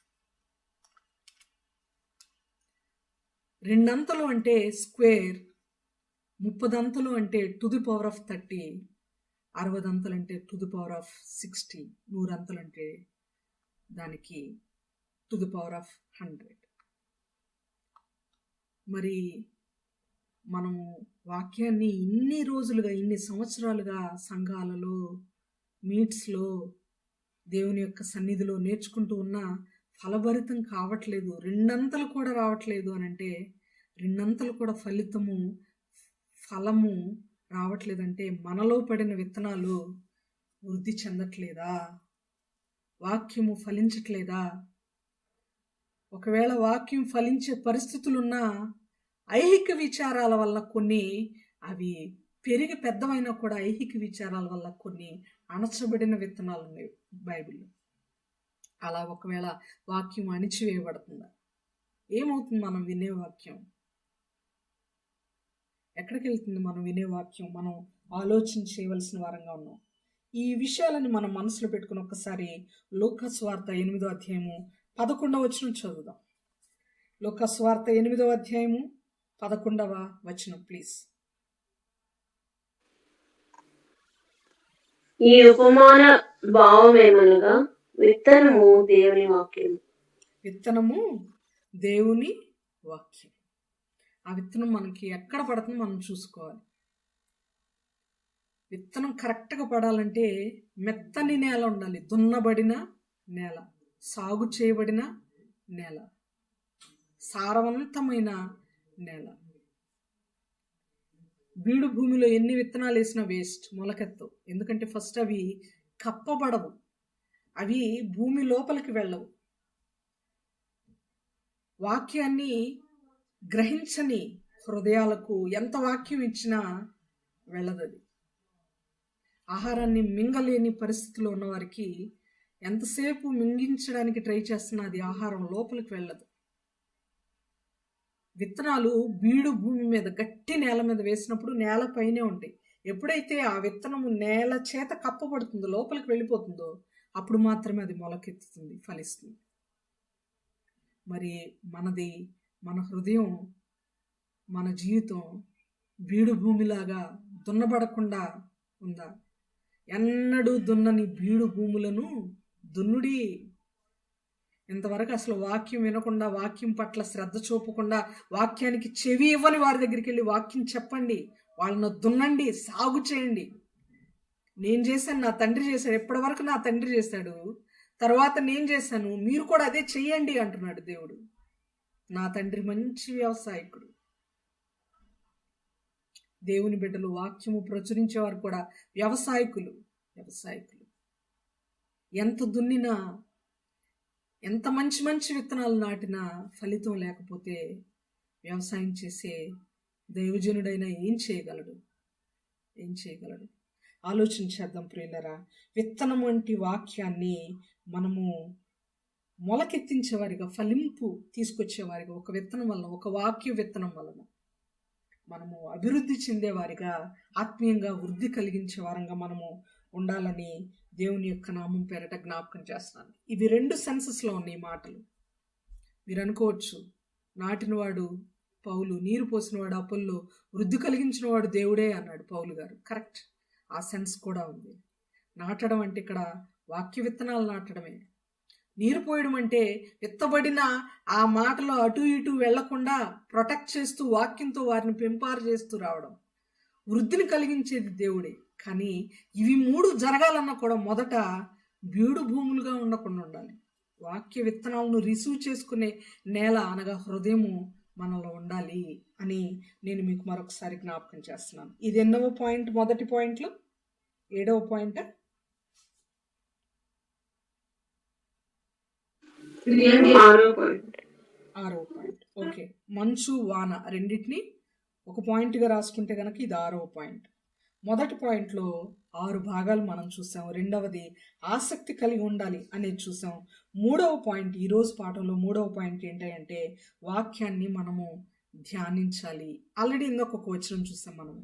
2 అంటే స్క్వేర్, 30 అంటే ⁻30, 60 అంటే ⁻60, 100 అంటే దానికి ⁻100. మరి మనము వాక్యాన్ని ఇన్ని రోజులుగా, ఇన్ని సంవత్సరాలుగా సంఘాలలో, మీట్స్లో, దేవుని యొక్క సన్నిధిలో నేర్చుకుంటూ ఉన్న ఫలభరితం కావట్లేదు, 2 కూడా రావట్లేదు అని అంటే, 2 కూడా ఫలము రావట్లేదంటే మనలో పడిన విత్తనాలు వృద్ధి చెందట్లేదా? వాక్యము ఫలించట్లేదా? ఒకవేళ వాక్యం ఫలించే పరిస్థితులున్నా ఐహిక విచారాల వల్ల కొన్ని అవి పెరిగి పెద్దవైనా కూడా ఐహిక విచారాల వల్ల కొన్ని అణచబడిన విత్తనాలు ఉన్నాయి బైబిల్లో. అలా ఒకవేళ వాక్యం అణిచివేయబడుతుందా? ఏమవుతుంది మనం వినే వాక్యం? ఎక్కడికి వెళ్తుంది మనం వినే వాక్యం? మనం ఆలోచన చేయవలసిన వారంగా ఉన్నాం. ఈ విషయాలని మనం మనసులో పెట్టుకుని ఒక్కసారి లూకా సువార్త 8వ అధ్యాయము 11వ వచనం చదువుదాం. లూకా సువార్త 8వ అధ్యాయము 11వ వచనం ప్లీజ్. ఈ ఉపమాన భావమేమనగా, విత్తనము దేవుని వాక్యం. విత్తనము దేవుని వాక్యం. ఆ విత్తనం మనకి ఎక్కడ పడుతుందో మనం చూసుకోవాలి. విత్తనం కరెక్ట్గా పడాలంటే మెత్తని నేల ఉండాలి, దున్నబడిన నేల, సాగు చేయబడిన నేల, సారవంతమైన నేల. బీడు భూమిలో ఎన్ని విత్తనాలు వేసినా వేస్ట్, మొలకెత్తవు. ఎందుకంటే ఫస్ట్ అవి కప్పబడవు, అవి భూమి లోపలికి వెళ్ళవు. వాక్యాన్ని గ్రహించని హృదయాలకు ఎంత వాక్యం ఇచ్చినా వెళ్ళదది. ఆహారాన్ని మింగలేని పరిస్థితిలో ఉన్నవారికి ఎంతసేపు మింగించడానికి ట్రై చేస్తున్నా అది ఆహారం లోపలికి వెళ్ళదు. విత్తనాలు బీడు భూమి మీద గట్టి నేల మీద వేసినప్పుడు నేల పైనే ఉంటాయి. ఎప్పుడైతే ఆ విత్తనము నేల చేత కప్పబడుతుందో, లోపలికి వెళ్ళిపోతుందో, అప్పుడు మాత్రమే అది మొలకెత్తుతుంది, ఫలిస్తుంది. మరి మన హృదయం, మన జీవితం బీడు భూమిలాగా దున్నబడకుండా ఉందా? ఎన్నడూ దున్నని బీడు భూములను దున్నుడి. ఇంతవరకు అసలు వాక్యం వినకుండా, వాక్యం పట్ల శ్రద్ధ చూపకుండా, వాక్యానికి చెవి ఇవ్వని వారి దగ్గరికి వెళ్ళి వాక్యం చెప్పండి, వాళ్ళను దున్నండి, సాగు చేయండి. నేను చేశాను, నా తండ్రి చేశాడు, ఎప్పటి వరకు నా తండ్రి చేశాడు, తర్వాత నేను చేశాను, మీరు కూడా అదే చెయ్యండి అంటున్నాడు దేవుడు. నా తండ్రి మంచి వ్యవసాయకుడు. దేవుని బిడ్డలు, వాక్యము ప్రచురించేవారు కూడా వ్యవసాయకులు. ఎంత దున్నినా, ఎంత మంచి మంచి విత్తనాలు నాటినా ఫలితం లేకపోతే వ్యవసాయం చేసే దైవజనుడైనా ఏం చేయగలడు? ఆలోచించేద్దాం ప్రియులరా. విత్తనం వంటి వాక్యాన్ని మనము మొలకెత్తించేవారిగా, ఫలింపు తీసుకొచ్చేవారిగా, ఒక విత్తనం వలన, ఒక వాక్య విత్తనం వలన మనము అభివృద్ధి చెందేవారిగా, ఆత్మీయంగా వృద్ధి కలిగించే వారంగా మనము ఉండాలని దేవుని యొక్క నామం పేరట జ్ఞాపకం చేస్తున్నాను. ఇవి 2 సెన్సెస్లో ఉన్నాయి మాటలు. మీరు అనుకోవచ్చు, నాటినవాడు పౌలు, నీరు పోసినవాడు అపోల్లో, వృద్ధి కలిగించినవాడు దేవుడే అన్నాడు పౌలు గారు. కరెక్ట్, ఆ సెన్స్ కూడా ఉంది. నాటడం అంటే ఇక్కడ వాక్య విత్తనాలు నాటడమే. నీరు పోయడం అంటే విత్తబడిన ఆ మాటలో అటు ఇటు వెళ్లకుండా ప్రొటెక్ట్ చేస్తూ, వాక్యంతో వారిని పెంపారు చేస్తూ రావడం. వృద్ధిని కలిగించేది దేవుడే. కానీ ఇవి 3 జరగాలన్నా కూడా మొదట బీడు భూములుగా ఉండకుండా ఉండాలి. వాక్య విత్తనాలను రిసీవ్ చేసుకునే నేల అనగా హృదయము మనలో ఉండాలి అని నేను మీకు మరొకసారి జ్ఞాపకం చేస్తున్నాను. ఇది ఎన్నవ పాయింట్? మొదటి పాయింట్లో 7వ పాయింట్, 6వ పాయింట్. ఓకే, మంచు వాన రెండింటిని ఒక పాయింట్గా రాసుకుంటే కనుక ఇది 6వ పాయింట్. మొదటి పాయింట్లో 6 భాగాలు మనం చూసాం. రెండవది ఆసక్తి కలిగి ఉండాలి అనేది చూసాం. 3వ పాయింట్, ఈరోజు పాఠంలో 3వ పాయింట్ ఏంటంటే వాక్యాన్ని మనము ధ్యానించాలి. ఆల్రెడీ ఇందాక ఒక వచనం చూసాం మనము.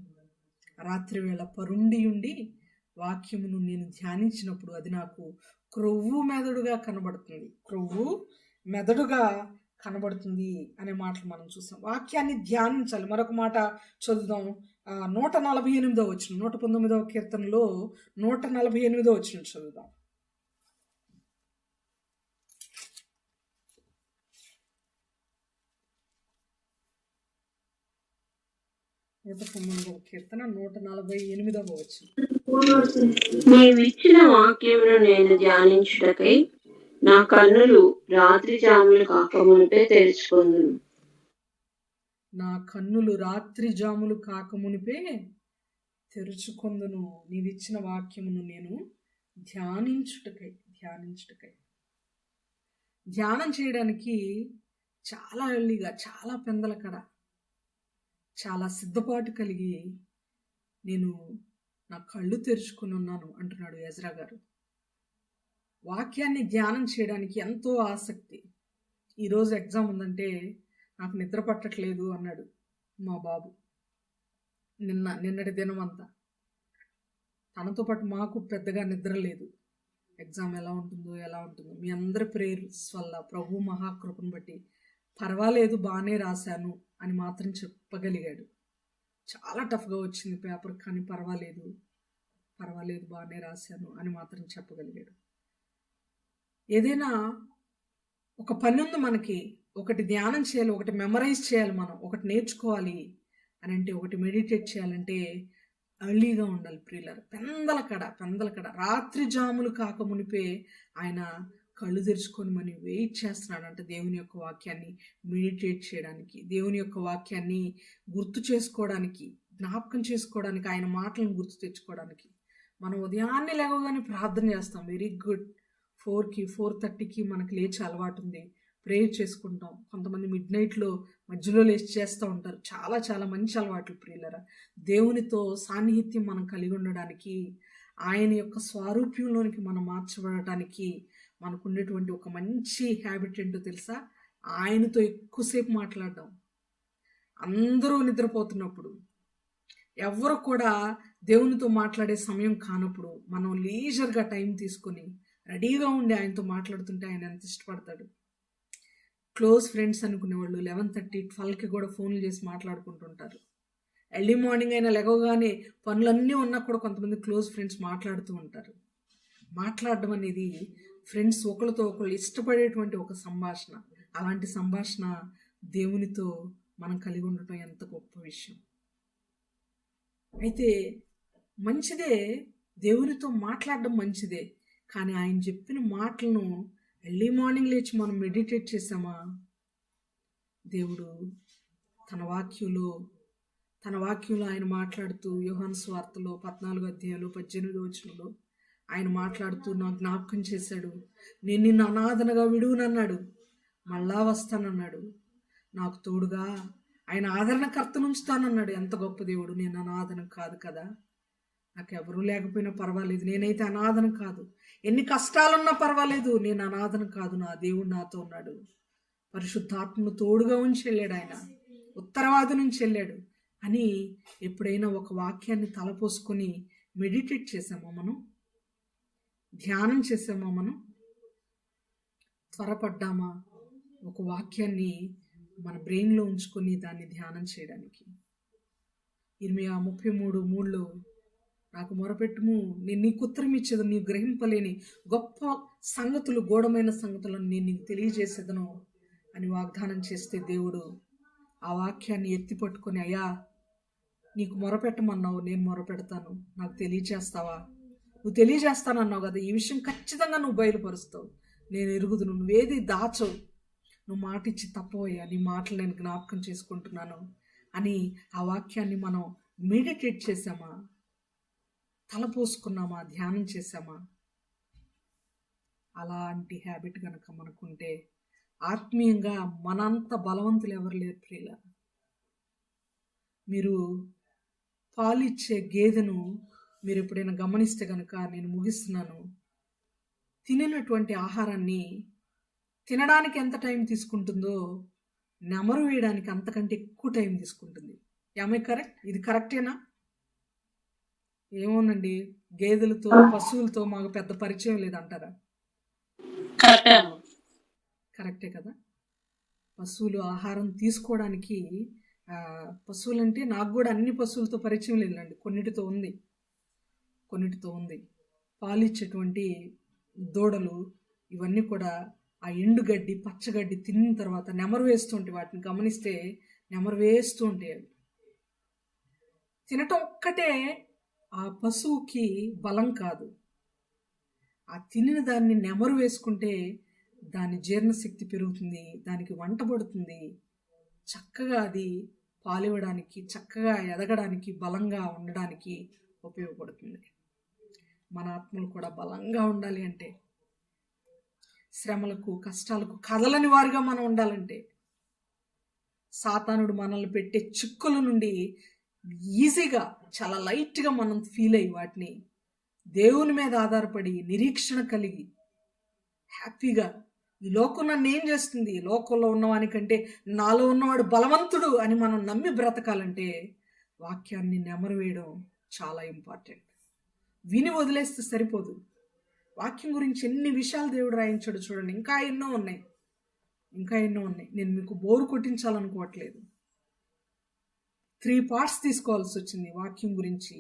రాత్రి వేళ పరుండి ఉండి వాక్యమును నేను ధ్యానించినప్పుడు అది నాకు క్రొవ్వు మెదడుగా కనబడుతుంది అనే మాటలు మనం చూసాం. వాక్యాన్ని ధ్యానించాలి. మరొక మాట చదువుదాం. 148వ వచనం, 119వ కీర్తనలో 148వ వచనం చదువుదాం. 119వ కీర్తన 148వ వచనం. నీవిచ్చిన వాక్యమును నేను ధ్యానించుటకై నా కన్నులు రాత్రి జాములు కాకమునిపే తెరుచుకొందును. నా కన్నులు రాత్రి జాములు కాకమునిపే తెరుచుకొందును. నీవిచ్చిన వాక్యమును నేను ధ్యానించుటకై. ధ్యానం చేయడానికి చాలా ఎర్లీగా, చాలా పెందల కడ, చాలా సిద్ధపాటు కలిగి నేను నా కళ్ళు తెరుచుకుని ఉన్నాను అంటున్నాడు ఎజ్రా గారు. వాక్యాన్ని ధ్యానం చేయడానికి ఎంతో ఆసక్తి. ఈరోజు ఎగ్జామ్ ఉందంటే నాకు నిద్ర పట్టట్లేదు అన్నాడు మా బాబు. నిన్నటి దినం అంతా తనతో పాటు మాకు పెద్దగా నిద్ర లేదు. ఎగ్జామ్ ఎలా ఉంటుందో మీ అందరి ప్రేయర్స్ వల్ల, ప్రభు మహాకృపను బట్టి పర్వాలేదు, బాగానే రాశాను అని మాత్రం చెప్పగలిగాడు. చాలా టఫ్గా వచ్చింది పేపర్, కానీ పర్వాలేదు బాగానే రాశాను అని మాత్రం చెప్పగలిగాడు. ఏదైనా ఒక పని ఉంది మనకి, ఒకటి ధ్యానం చేయాలి, ఒకటి మెమరైజ్ చేయాలి, మనం ఒకటి నేర్చుకోవాలి అని అంటే, ఒకటి మెడిటేట్ చేయాలంటే ఎర్లీగా ఉండాలి ప్రియులారా. పెందల కడ రాత్రి జాములు కాక మునిపే ఆయన కళ్ళు తెరుచుకొని మనం వెయిట్ చేస్తున్నాడంట దేవుని యొక్క వాక్యాన్ని మెడిటేట్ చేయడానికి, దేవుని యొక్క వాక్యాన్ని గుర్తు చేసుకోవడానికి, జ్ఞాపకం చేసుకోవడానికి, ఆయన మాటలను గుర్తు తెచ్చుకోవడానికి. మనం ఉదయాన్నే లేవగానే ప్రార్థన చేస్తాం. Very good. 4కి 4:30కి మనకు లేచే అలవాటు ఉంది. ప్రేయర్ చేసుకుంటాం. కొంతమంది మిడ్ నైట్లో మధ్యలో లేచి చేస్తూ ఉంటారు. చాలా చాలా మంచి అలవాట్లు ప్రియులరా. దేవునితో సాన్నిహిత్యం మనం కలిగి ఉండడానికి, ఆయన యొక్క స్వారూప్యంలోనికి మనం మార్చబడటానికి మనకు ఉండేటువంటి ఒక మంచి హ్యాబిట్ ఏంటో తెలుసా? ఆయనతో ఎక్కువసేపు మాట్లాడడం. అందరూ నిద్రపోతున్నప్పుడు, ఎవరు కూడా దేవునితో మాట్లాడే సమయం కానప్పుడు మనం లీజర్గా టైం తీసుకొని రెడీగా ఉండి ఆయనతో మాట్లాడుతుంటే ఆయన ఎంత ఇష్టపడతాడు. క్లోజ్ ఫ్రెండ్స్ అనుకునే వాళ్ళు 11:30, 12కి కూడా ఫోన్లు చేసి మాట్లాడుకుంటుంటారు. ఎర్లీ మార్నింగ్ అయినా లేవగానే పనులన్నీ ఉన్నా కూడా కొంతమంది క్లోజ్ ఫ్రెండ్స్ మాట్లాడుతూ ఉంటారు. మాట్లాడడం అనేది ఫ్రెండ్స్ ఒకరితో ఒకరు ఇష్టపడేటువంటి ఒక సంభాషణ. అలాంటి సంభాషణ దేవునితో మనం కలిగి ఉండటం ఎంత గొప్ప విషయం. అయితే మంచిదే, దేవునితో మాట్లాడడం మంచిదే. కానీ ఆయన చెప్పిన మాటలను ఎర్లీ మార్నింగ్ లేచి మనం మెడిటేట్ చేసామా? దేవుడు తన వాక్యంలో ఆయన మాట్లాడుతూ యోహాను సువార్తలో 14వ అధ్యాయంలో 18వ వచనంలో ఆయన మాట్లాడుతూ నాకు జ్ఞాపకం చేశాడు. నేను నిన్ను అనాథనగా విడువనన్నాడు, మళ్ళా వస్తానన్నాడు. నాకు తోడుగా ఆయన ఆదరణకర్తను ఉంచుతానన్నాడు. ఎంత గొప్ప దేవుడు. నేను అనాథన కాదు కదా, నాకెవరూ లేకపోయినా పర్వాలేదు, నేనైతే అనాథన కాదు. ఎన్ని కష్టాలున్నా పర్వాలేదు, నేను అనాథన కాదు, నా దేవుడు నాతో ఉన్నాడు. పరిశుద్ధాత్మను తోడుగా ఉంచి వెళ్ళాడు ఆయన, ఉత్తరవాది నుంచి వెళ్ళాడు అని ఎప్పుడైనా ఒక వాక్యాన్ని తలపోసుకొని మెడిటేట్ చేసామా? మనం ధ్యానం చేసామా? మనం త్వరపడ్డామా ఒక వాక్యాన్ని మన బ్రెయిన్లో ఉంచుకొని దాన్ని ధ్యానం చేయడానికి? ఇర్మియా 33:3లో నాకు మొరపెట్టుము, నేను నీకు ఉత్తరం ఇచ్చేదను, నీవు గ్రహింపలేని గొప్ప సంగతులు, గూఢమైన సంగతులను నేను నీకు తెలియజేసేదను అని వాగ్దానం చేస్తే దేవుడు ఆ వాక్యాన్ని ఎత్తి పట్టుకొని, అయ్యా నీకు మొరపెట్టమన్నావు, నేను మొరపెడతాను, నాకు తెలియజేస్తావా? నువ్వు తెలియజేస్తానన్నావు కదా, ఈ విషయం ఖచ్చితంగా నువ్వు బయలుపరుస్తావు, నేను ఎరుగుదును, నువ్వేది దాచవు, నువ్వు మాట ఇచ్చి తప్పవయ్యా, నీ మాటలు నేను జ్ఞాపకం చేసుకుంటున్నాను అని ఆ వాక్యాన్ని మనం మెడిటేట్ చేసామా? తలపోసుకున్నామా? ధ్యానం చేసామా? అలాంటి హ్యాబిట్ కనుక మనకుంటే ఆత్మీయంగా మనంత బలవంతులు ఎవరు లేరు ప్రియుల. మీరు పాలిచ్చే గేదెను మీరు ఎప్పుడైనా గమనిస్తే కనుక, నేను ముగిస్తున్నాను, తినినటువంటి ఆహారాన్ని తినడానికి ఎంత టైం తీసుకుంటుందో నెమరు వేయడానికి అంతకంటే ఎక్కువ టైం తీసుకుంటుంది. యామే కరెక్ట్? ఇది కరెక్టేనా? ఏమోనండి, గేదెలతో పశువులతో మాకు పెద్ద పరిచయం లేదంటారా? కరెక్టే కదా. పశువులు ఆహారం తీసుకోవడానికి, పశువులంటే నాకు కూడా అన్ని పశువులతో పరిచయం లేదండి, కొన్నిటితో ఉంది. పాలిచ్చేటువంటి దూడలు ఇవన్నీ కూడా ఆ ఎండుగడ్డి, పచ్చగడ్డి తిన్న తర్వాత నెమరు వేస్తూ ఉంటాయి. వాటిని గమనిస్తే నెమరు వేస్తూ ఉంటాయి. అవి తినటం ఒక్కటే ఆ పశువుకి బలం కాదు, ఆ తినిన దాన్ని నెమరు వేసుకుంటే దాని జీర్ణశక్తి పెరుగుతుంది, దానికి వంట పడుతుంది, చక్కగా అది పాలివ్వడానికి, చక్కగా ఎదగడానికి, బలంగా ఉండడానికి ఉపయోగపడుతుంది. మన ఆత్మలు కూడా బలంగా ఉండాలి అంటే, శ్రమలకు కష్టాలకు కదలని వారుగా మనం ఉండాలంటే, సాతానుడు మనల్ని పెట్టే చిక్కుల నుండి ఈజీగా, చాలా లైట్గా మనం ఫీల్ అయ్యి వాటిని దేవుని మీద ఆధారపడి నిరీక్షణ కలిగి హ్యాపీగా, ఈ లోకం నన్ను ఏం చేస్తుంది, ఈ లోకంలో ఉన్నవానికంటే నాలో ఉన్నవాడు బలవంతుడు అని మనం నమ్మి బ్రతకాలంటే వాక్యాన్ని నెమరు వేయడం చాలా ఇంపార్టెంట్. విని వదిలేస్తే సరిపోదు. వాక్యం గురించి ఎన్ని విషయాలు దేవుడు రాయించాడు చూడండి. ఇంకా ఎన్నో ఉన్నాయి. నేను మీకు బోరు కొట్టించాలనుకోవట్లేదు. 3 parts తీసుకోవాల్సి వచ్చింది వాక్యం గురించి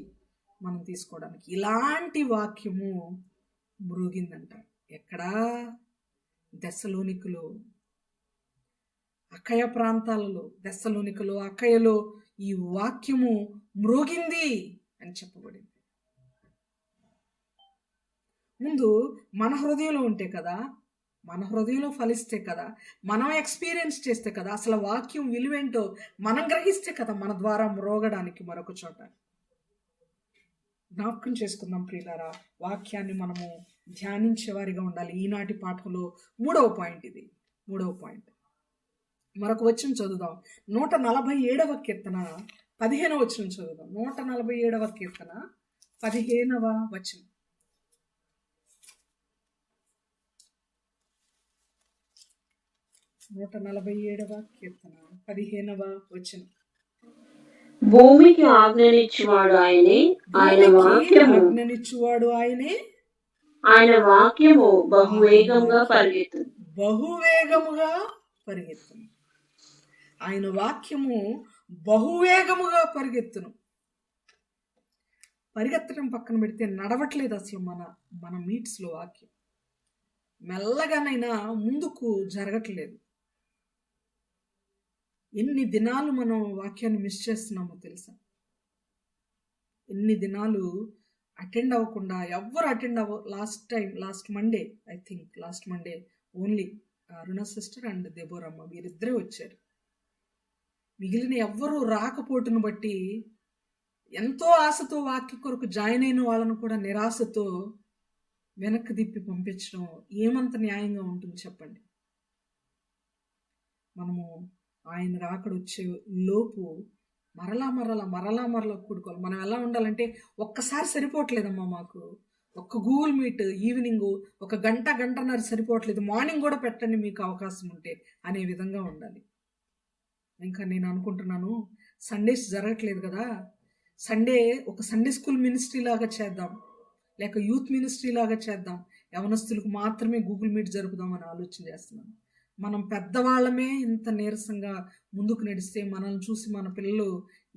మనం తీసుకోవడానికి. ఇలాంటి వాక్యము మ్రోగిందంట. ఎక్కడా? దెస్సలోనికలో, అకయ ప్రాంతాలలో, దెస్సలోనికలో, అకయలో ఈ వాక్యము మ్రోగింది అని చెప్పబడింది. ముందు మన హృదయంలో ఉంటే కదా, మన హృదయంలో ఫలిస్తే కదా, మనం ఎక్స్పీరియన్స్ చేస్తే కదా, అసలు వాక్యం విలువేంటో మనం గ్రహిస్తే కదా మన ద్వారా మ్రోగడానికి మరొక చోట. జ్ఞాపకం చేసుకుందాం ప్రియులారా, వాక్యాన్ని మనము ధ్యానించే వారిగా ఉండాలి. ఈనాటి పాఠంలో 3వ పాయింట్ ఇది. 3వ పాయింట్ మరొక వచనం చదువుదాం. 147వ కీర్తన 15వ వచనం చదువుదాం. 147వ కీర్తన 15వ వచనం. 147వ కీర్తన 15వ వచనం. భూమికి ఆజ్ఞనిచ్చువాడు ఆయనే, ఆయన వాక్యము ఆజ్ఞనిచ్చువాడు ఆయనే, ఆయన వాక్యము బహువేగంగా పరిగెత్తును. బహువేగముగా పరిగెత్తును. ఆయన వాక్యము బహువేగముగా పరిగెత్తును. పరిగెత్తడం పక్కన పెడితే నడవట్లేదు అసలు మన మీట్స్లో వాక్యం. మెల్లగానైనా ముందుకు జరగట్లేదు. ఎన్ని దినాలు మనం వాక్యాన్ని మిస్ చేస్తున్నామో తెలుసా? ఎన్ని దినాలు అటెండ్ అవ్వకుండా, ఎవ్వరు attend last Monday only Aruna sister and దెబోరమ్మ వీరిద్దరే వచ్చారు. మిగిలిన ఎవ్వరూ రాకపోటును బట్టి ఎంతో ఆశతో వాక్య కొరకు జాయిన్ అయిన వాళ్ళను కూడా నిరాశతో వెనక్కి దిప్పి పంపించడం ఏమంత న్యాయంగా ఉంటుంది చెప్పండి? మనము ఆయన రాకడొచ్చే లోపు మరలా కూడుకోవాలి. మనం ఎలా ఉండాలంటే, ఒక్కసారి సరిపోవట్లేదమ్మా మాకు, ఒక్క గూగుల్ మీట్ ఈవినింగ్ ఒక గంటన్నర సరిపోవట్లేదు, మార్నింగ్ కూడా పెట్టండి మీకు అవకాశం ఉంటే అనే విధంగా ఉండాలి. ఇంకా నేను అనుకుంటున్నాను, సండేస్ జరగట్లేదు కదా, ఒక సండే స్కూల్ మినిస్ట్రీ లాగా చేద్దాం, లేక యూత్ మినిస్ట్రీ లాగా చేద్దాం, యవనస్తులకు మాత్రమే గూగుల్ మీట్ జరుపుదాం అని ఆలోచన చేస్తున్నాను. మనం పెద్దవాళ్ళమే ఇంత నీరసంగా ముందుకు నడిస్తే మనల్ని చూసి మన పిల్లలు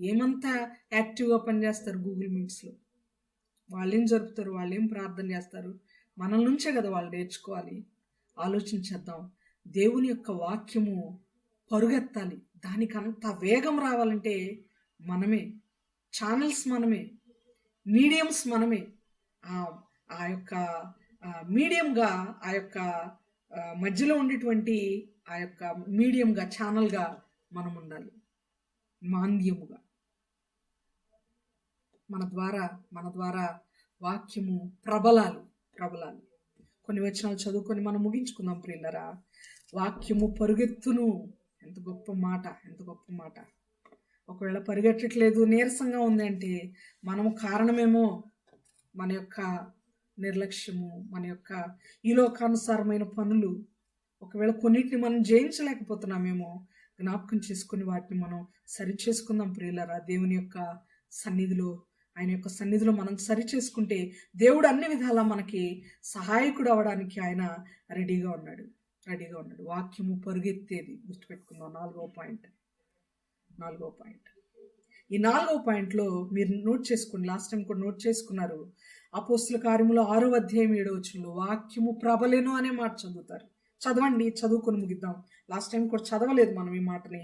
ఏమంతా యాక్టివ్గా పనిచేస్తారు గూగుల్ మీట్స్లో. వాళ్ళేం జరుపుతారు, వాళ్ళేం ప్రార్థన చేస్తారు? మనల నుంచే కదా వాళ్ళు నేర్చుకోవాలి. ఆలోచించేద్దాం. దేవుని యొక్క వాక్యము పరుగెత్తాలి. దానికి అంత వేగం రావాలంటే మనమే, ఛానల్స్ మనమే, మీడియంస్ మనమే. ఆ యొక్క మీడియంగా, ఆ యొక్క మధ్యలో ఉండేటువంటి ఆ యొక్క మీడియంగా, ఛానల్గా మనం ఉండాలి. మాంద్యముగా మన ద్వారా వాక్యము ప్రబలాలి. కొన్ని వచనాలు చదువుకొని మనం ముగించుకుందాం ప్రియులరా. వాక్యము పరుగెత్తును. ఎంత గొప్ప మాట. ఒకవేళ పరిగెట్టట్లేదు, నీరసంగా ఉంది అంటే మనము కారణమేమో. మన యొక్క నిర్లక్ష్యము, మన యొక్క ఈ లోకానుసారమైన పనులు, ఒకవేళ కొన్నిటిని మనం జయించలేకపోతున్నామేమో. జ్ఞాపకం చేసుకుని వాటిని మనం సరి చేసుకుందాం ప్రియులరా. దేవుని యొక్క సన్నిధిలో, ఆయన యొక్క సన్నిధిలో మనం సరి చేసుకుంటే దేవుడు అన్ని విధాలా మనకి సహాయకుడు అవడానికి ఆయన రెడీగా ఉన్నాడు. వాక్యము పరుగెత్తేది గుర్తుపెట్టుకుందాం. 4వ పాయింట్. ఈ 4వ పాయింట్లో మీరు నోట్ చేసుకోండి. లాస్ట్ టైం కూడా నోట్ చేసుకున్నారు. అపోస్తుల కార్యములు 6వ అధ్యాయం 7వ వచనంలో వాక్యము ప్రబలెను అనే మాట చదువుతారు. చదవండి, చదువుకొని ముగిద్దాం. లాస్ట్ టైం కూడా చదవలేదు మనం ఈ మాటని.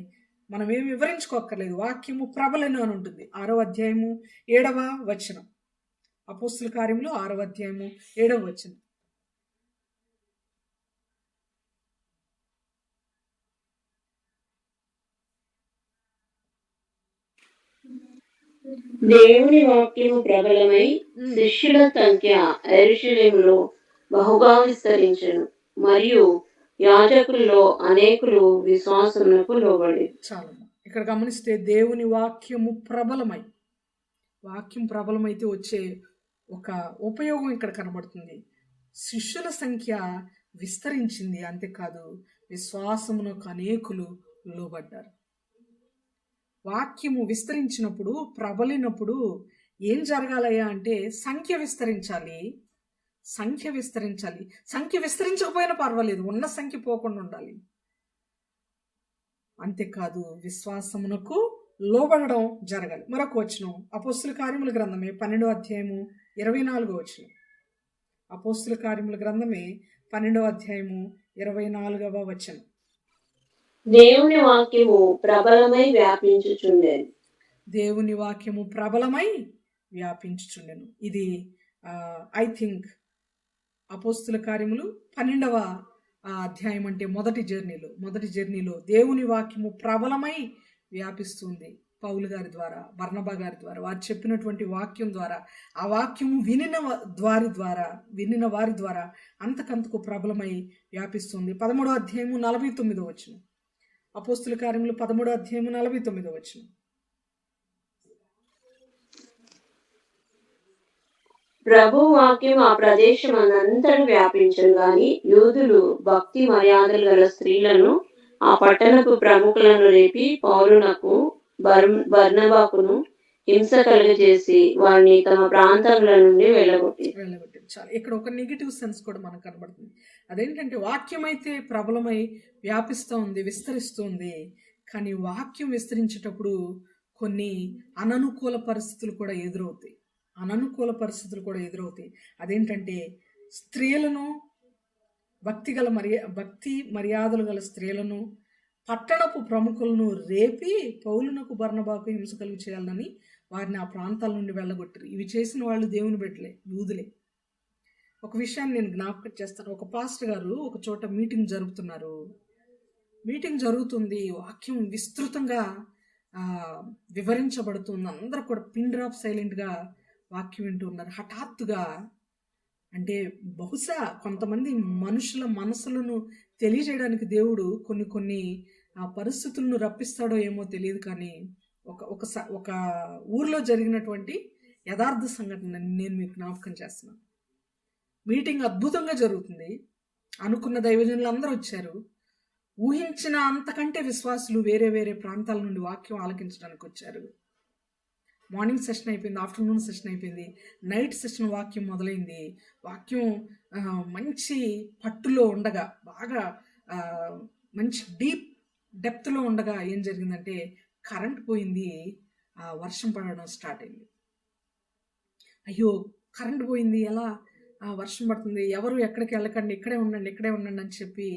మనం ఏమి వివరించుకోక్కర్లేదు. వాక్యము ప్రబలెను అని ఉంటుంది. 6వ అధ్యాయము 7వ వచనం. అపోస్తుల కార్యములు 6వ అధ్యాయము 7వ వచనం. దేవుని వాక్యము ప్రబలమై శిష్యుల సంఖ్య యెరూషలేములో బహుగా విస్తరించెను, మరియు యాజకుల్లో అనేకులు విశ్వాసమునకు లోబడి. చాలా ఇక్కడ గమనిస్తే దేవుని వాక్యం ప్రబలమైతే వచ్చే ఒక ఉపయోగం ఇక్కడ కనబడుతుంది. శిష్యుల సంఖ్య విస్తరించింది, అంతేకాదు విశ్వాసమునకు అనేకులు లోబడ్డారు. వాక్యము విస్తరించినప్పుడు, ప్రబలినప్పుడు ఏం జరగాలయ్యా అంటే సంఖ్య విస్తరించాలి. సంఖ్య విస్తరించకపోయినా పర్వాలేదు, ఉన్న సంఖ్య పోకుండా ఉండాలి. అంతేకాదు విశ్వాసమునకు లోబడడం జరగాలి. మరొక వచనం అపోస్తుల కార్యముల గ్రంథమే 12వ అధ్యాయము 24వ వచనం. అపోస్తుల కార్యముల గ్రంథమే 12వ అధ్యాయము 24వ వచనం. దేవుని వాక్యము ప్రబలమై వ్యాపించుచుండెను. దేవుని వాక్యము ప్రబలమై వ్యాపించుచుండెను. ఇది ఐ థింక్ అపోస్తుల కార్యములు 12వ అధ్యాయం, అంటే మొదటి జర్నీలో దేవుని వాక్యము ప్రబలమై వ్యాపిస్తుంది. పౌలు గారి ద్వారా, బర్నబా గారి ద్వారా, వారు చెప్పినటువంటి వాక్యం ద్వారా, ఆ వాక్యము వినిన వారి ద్వారా అంతకంతకు ప్రబలమై వ్యాపిస్తుంది. 13వ అధ్యాయము 49వ వచనం. అపోస్తుల కార్యములు 13వ అధ్యాయము 49వ వచనం. ప్రభు వాక్యం ఆ ప్రదేశం అనంతటా వ్యాపించను గాని యూదులు భక్తి మర్యాదలు గల స్త్రీలను ఆ పట్టణపు ప్రముఖులను రేపి పౌలునకు బర్నబాకును హింస కలుగజేసి వారిని తమ ప్రాంతముల నుండి వెళ్ళగొట్టారు. చాలా ఇక్కడ ఒక నెగిటివ్ సెన్స్ కూడా మనకు కనబడుతుంది. అదేంటంటే వాక్యం అయితే ప్రబలమై వ్యాపిస్తూ ఉంది, విస్తరిస్తుంది. కానీ వాక్యం విస్తరించేటప్పుడు కొన్ని అననుకూల పరిస్థితులు కూడా ఎదురవుతాయి. అదేంటంటే స్త్రీలను, భక్తి మర్యాదలు గల స్త్రీలను, పట్టణపు ప్రముఖులను రేపి పౌలునకు బర్నబాకు హింస కలుగు చేయాలని వారిని ఆ ప్రాంతాల నుండి వెళ్ళగొట్టారు. ఇవి చేసిన వాళ్ళు దేవుని బిడ్డలే, యూదులే. ఒక విషయాన్ని నేను జ్ఞాపకం చేస్తాను. ఒక పాస్టర్ గారు ఒక చోట మీటింగ్ జరుగుతుంది. వాక్యం విస్తృతంగా వివరించబడుతుంది. అందరూ కూడా పిన్ డ్రాప్ సైలెంట్గా వాక్యం వింటూ ఉన్నారు. హఠాత్తుగా, అంటే బహుశా కొంతమంది మనుషుల మనసులను తెలియజేయడానికి దేవుడు కొన్ని పరిస్థితులను రప్పిస్తాడో ఏమో తెలియదు. కానీ ఒక ఊర్లో జరిగినటువంటి యథార్థ సంఘటన నేను మీకు జ్ఞాపకం చేస్తున్నాను. మీటింగ్ అద్భుతంగా జరుగుతుంది. అనుకున్న దైవజనులు అందరూ వచ్చారు. ఊహించిన అంతకంటే విశ్వాసులు వేరే వేరే ప్రాంతాల నుండి వాక్యం ఆలకించడానికి వచ్చారు. మార్నింగ్ సెషన్ అయిపోయింది, ఆఫ్టర్నూన్ సెషన్ అయిపోయింది, నైట్ సెషన్ వాక్యం మొదలైంది. వాక్యం మంచి పట్టులో ఉండగా, బాగా మంచి డెప్త్లో ఉండగా ఏం జరిగిందంటే కరెంట్ పోయింది. వర్షం పడడం స్టార్ట్ అయింది. అయ్యో కరెంట్ పోయింది, ఎలా వర్షం పడుతుంది, ఎవరు ఎక్కడికి వెళ్ళకండి, ఇక్కడే ఉండండి అని చెప్పి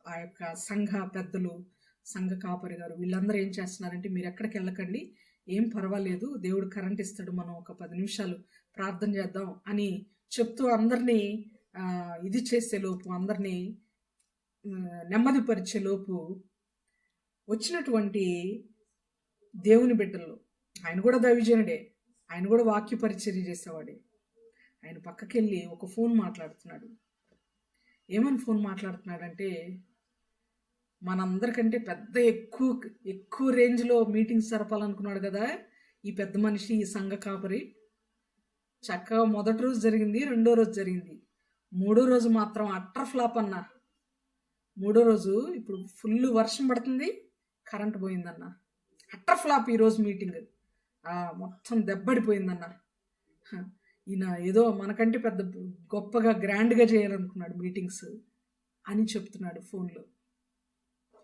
ఆ యొక్క సంఘ పెద్దలు, సంఘ కాపరి గారు వీళ్ళందరూ ఏం చేస్తున్నారంటే, మీరు ఎక్కడికి వెళ్ళకండి, ఏం పర్వాలేదు, దేవుడు కరెంట్ ఇస్తాడు, మనం ఒక 10 నిమిషాలు ప్రార్థన చేద్దాం అని చెప్తూ అందరినీ ఇది చేసేలోపు, అందరినీ నెమ్మదిపరిచేలోపు వచ్చినటువంటి దేవుని బిడ్డల్లో ఆయన కూడా దైవజనుడే, ఆయన కూడా వాక్య పరిచర్య చేసేవాడే. ఆయన పక్కకెళ్ళి ఒక ఫోన్ మాట్లాడుతున్నాడు. ఏమని ఫోన్ మాట్లాడుతున్నాడంటే, మనందరికంటే పెద్ద ఎక్కువ రేంజ్లో మీటింగ్స్ జరపాలనుకున్నాడు కదా ఈ పెద్ద మనిషి, ఈ సంఘ కాపరి. చక్కగా మొదటి రోజు జరిగింది, రెండో రోజు జరిగింది, మూడో రోజు మాత్రం అట్టర్ ఫ్లాప్ అన్న. మూడో రోజు ఇప్పుడు ఫుల్ వర్షం పడుతుంది, కరెంట్ పోయిందన్న. అట్టర్ ఫ్లాప్ ఈరోజు మీటింగ్, మొత్తం దెబ్బడిపోయిందన్న. ఈయన ఏదో మనకంటే పెద్ద గొప్పగా గ్రాండ్గా చేయాలనుకున్నాడు మీటింగ్స్ అని చెప్తున్నాడు ఫోన్లో.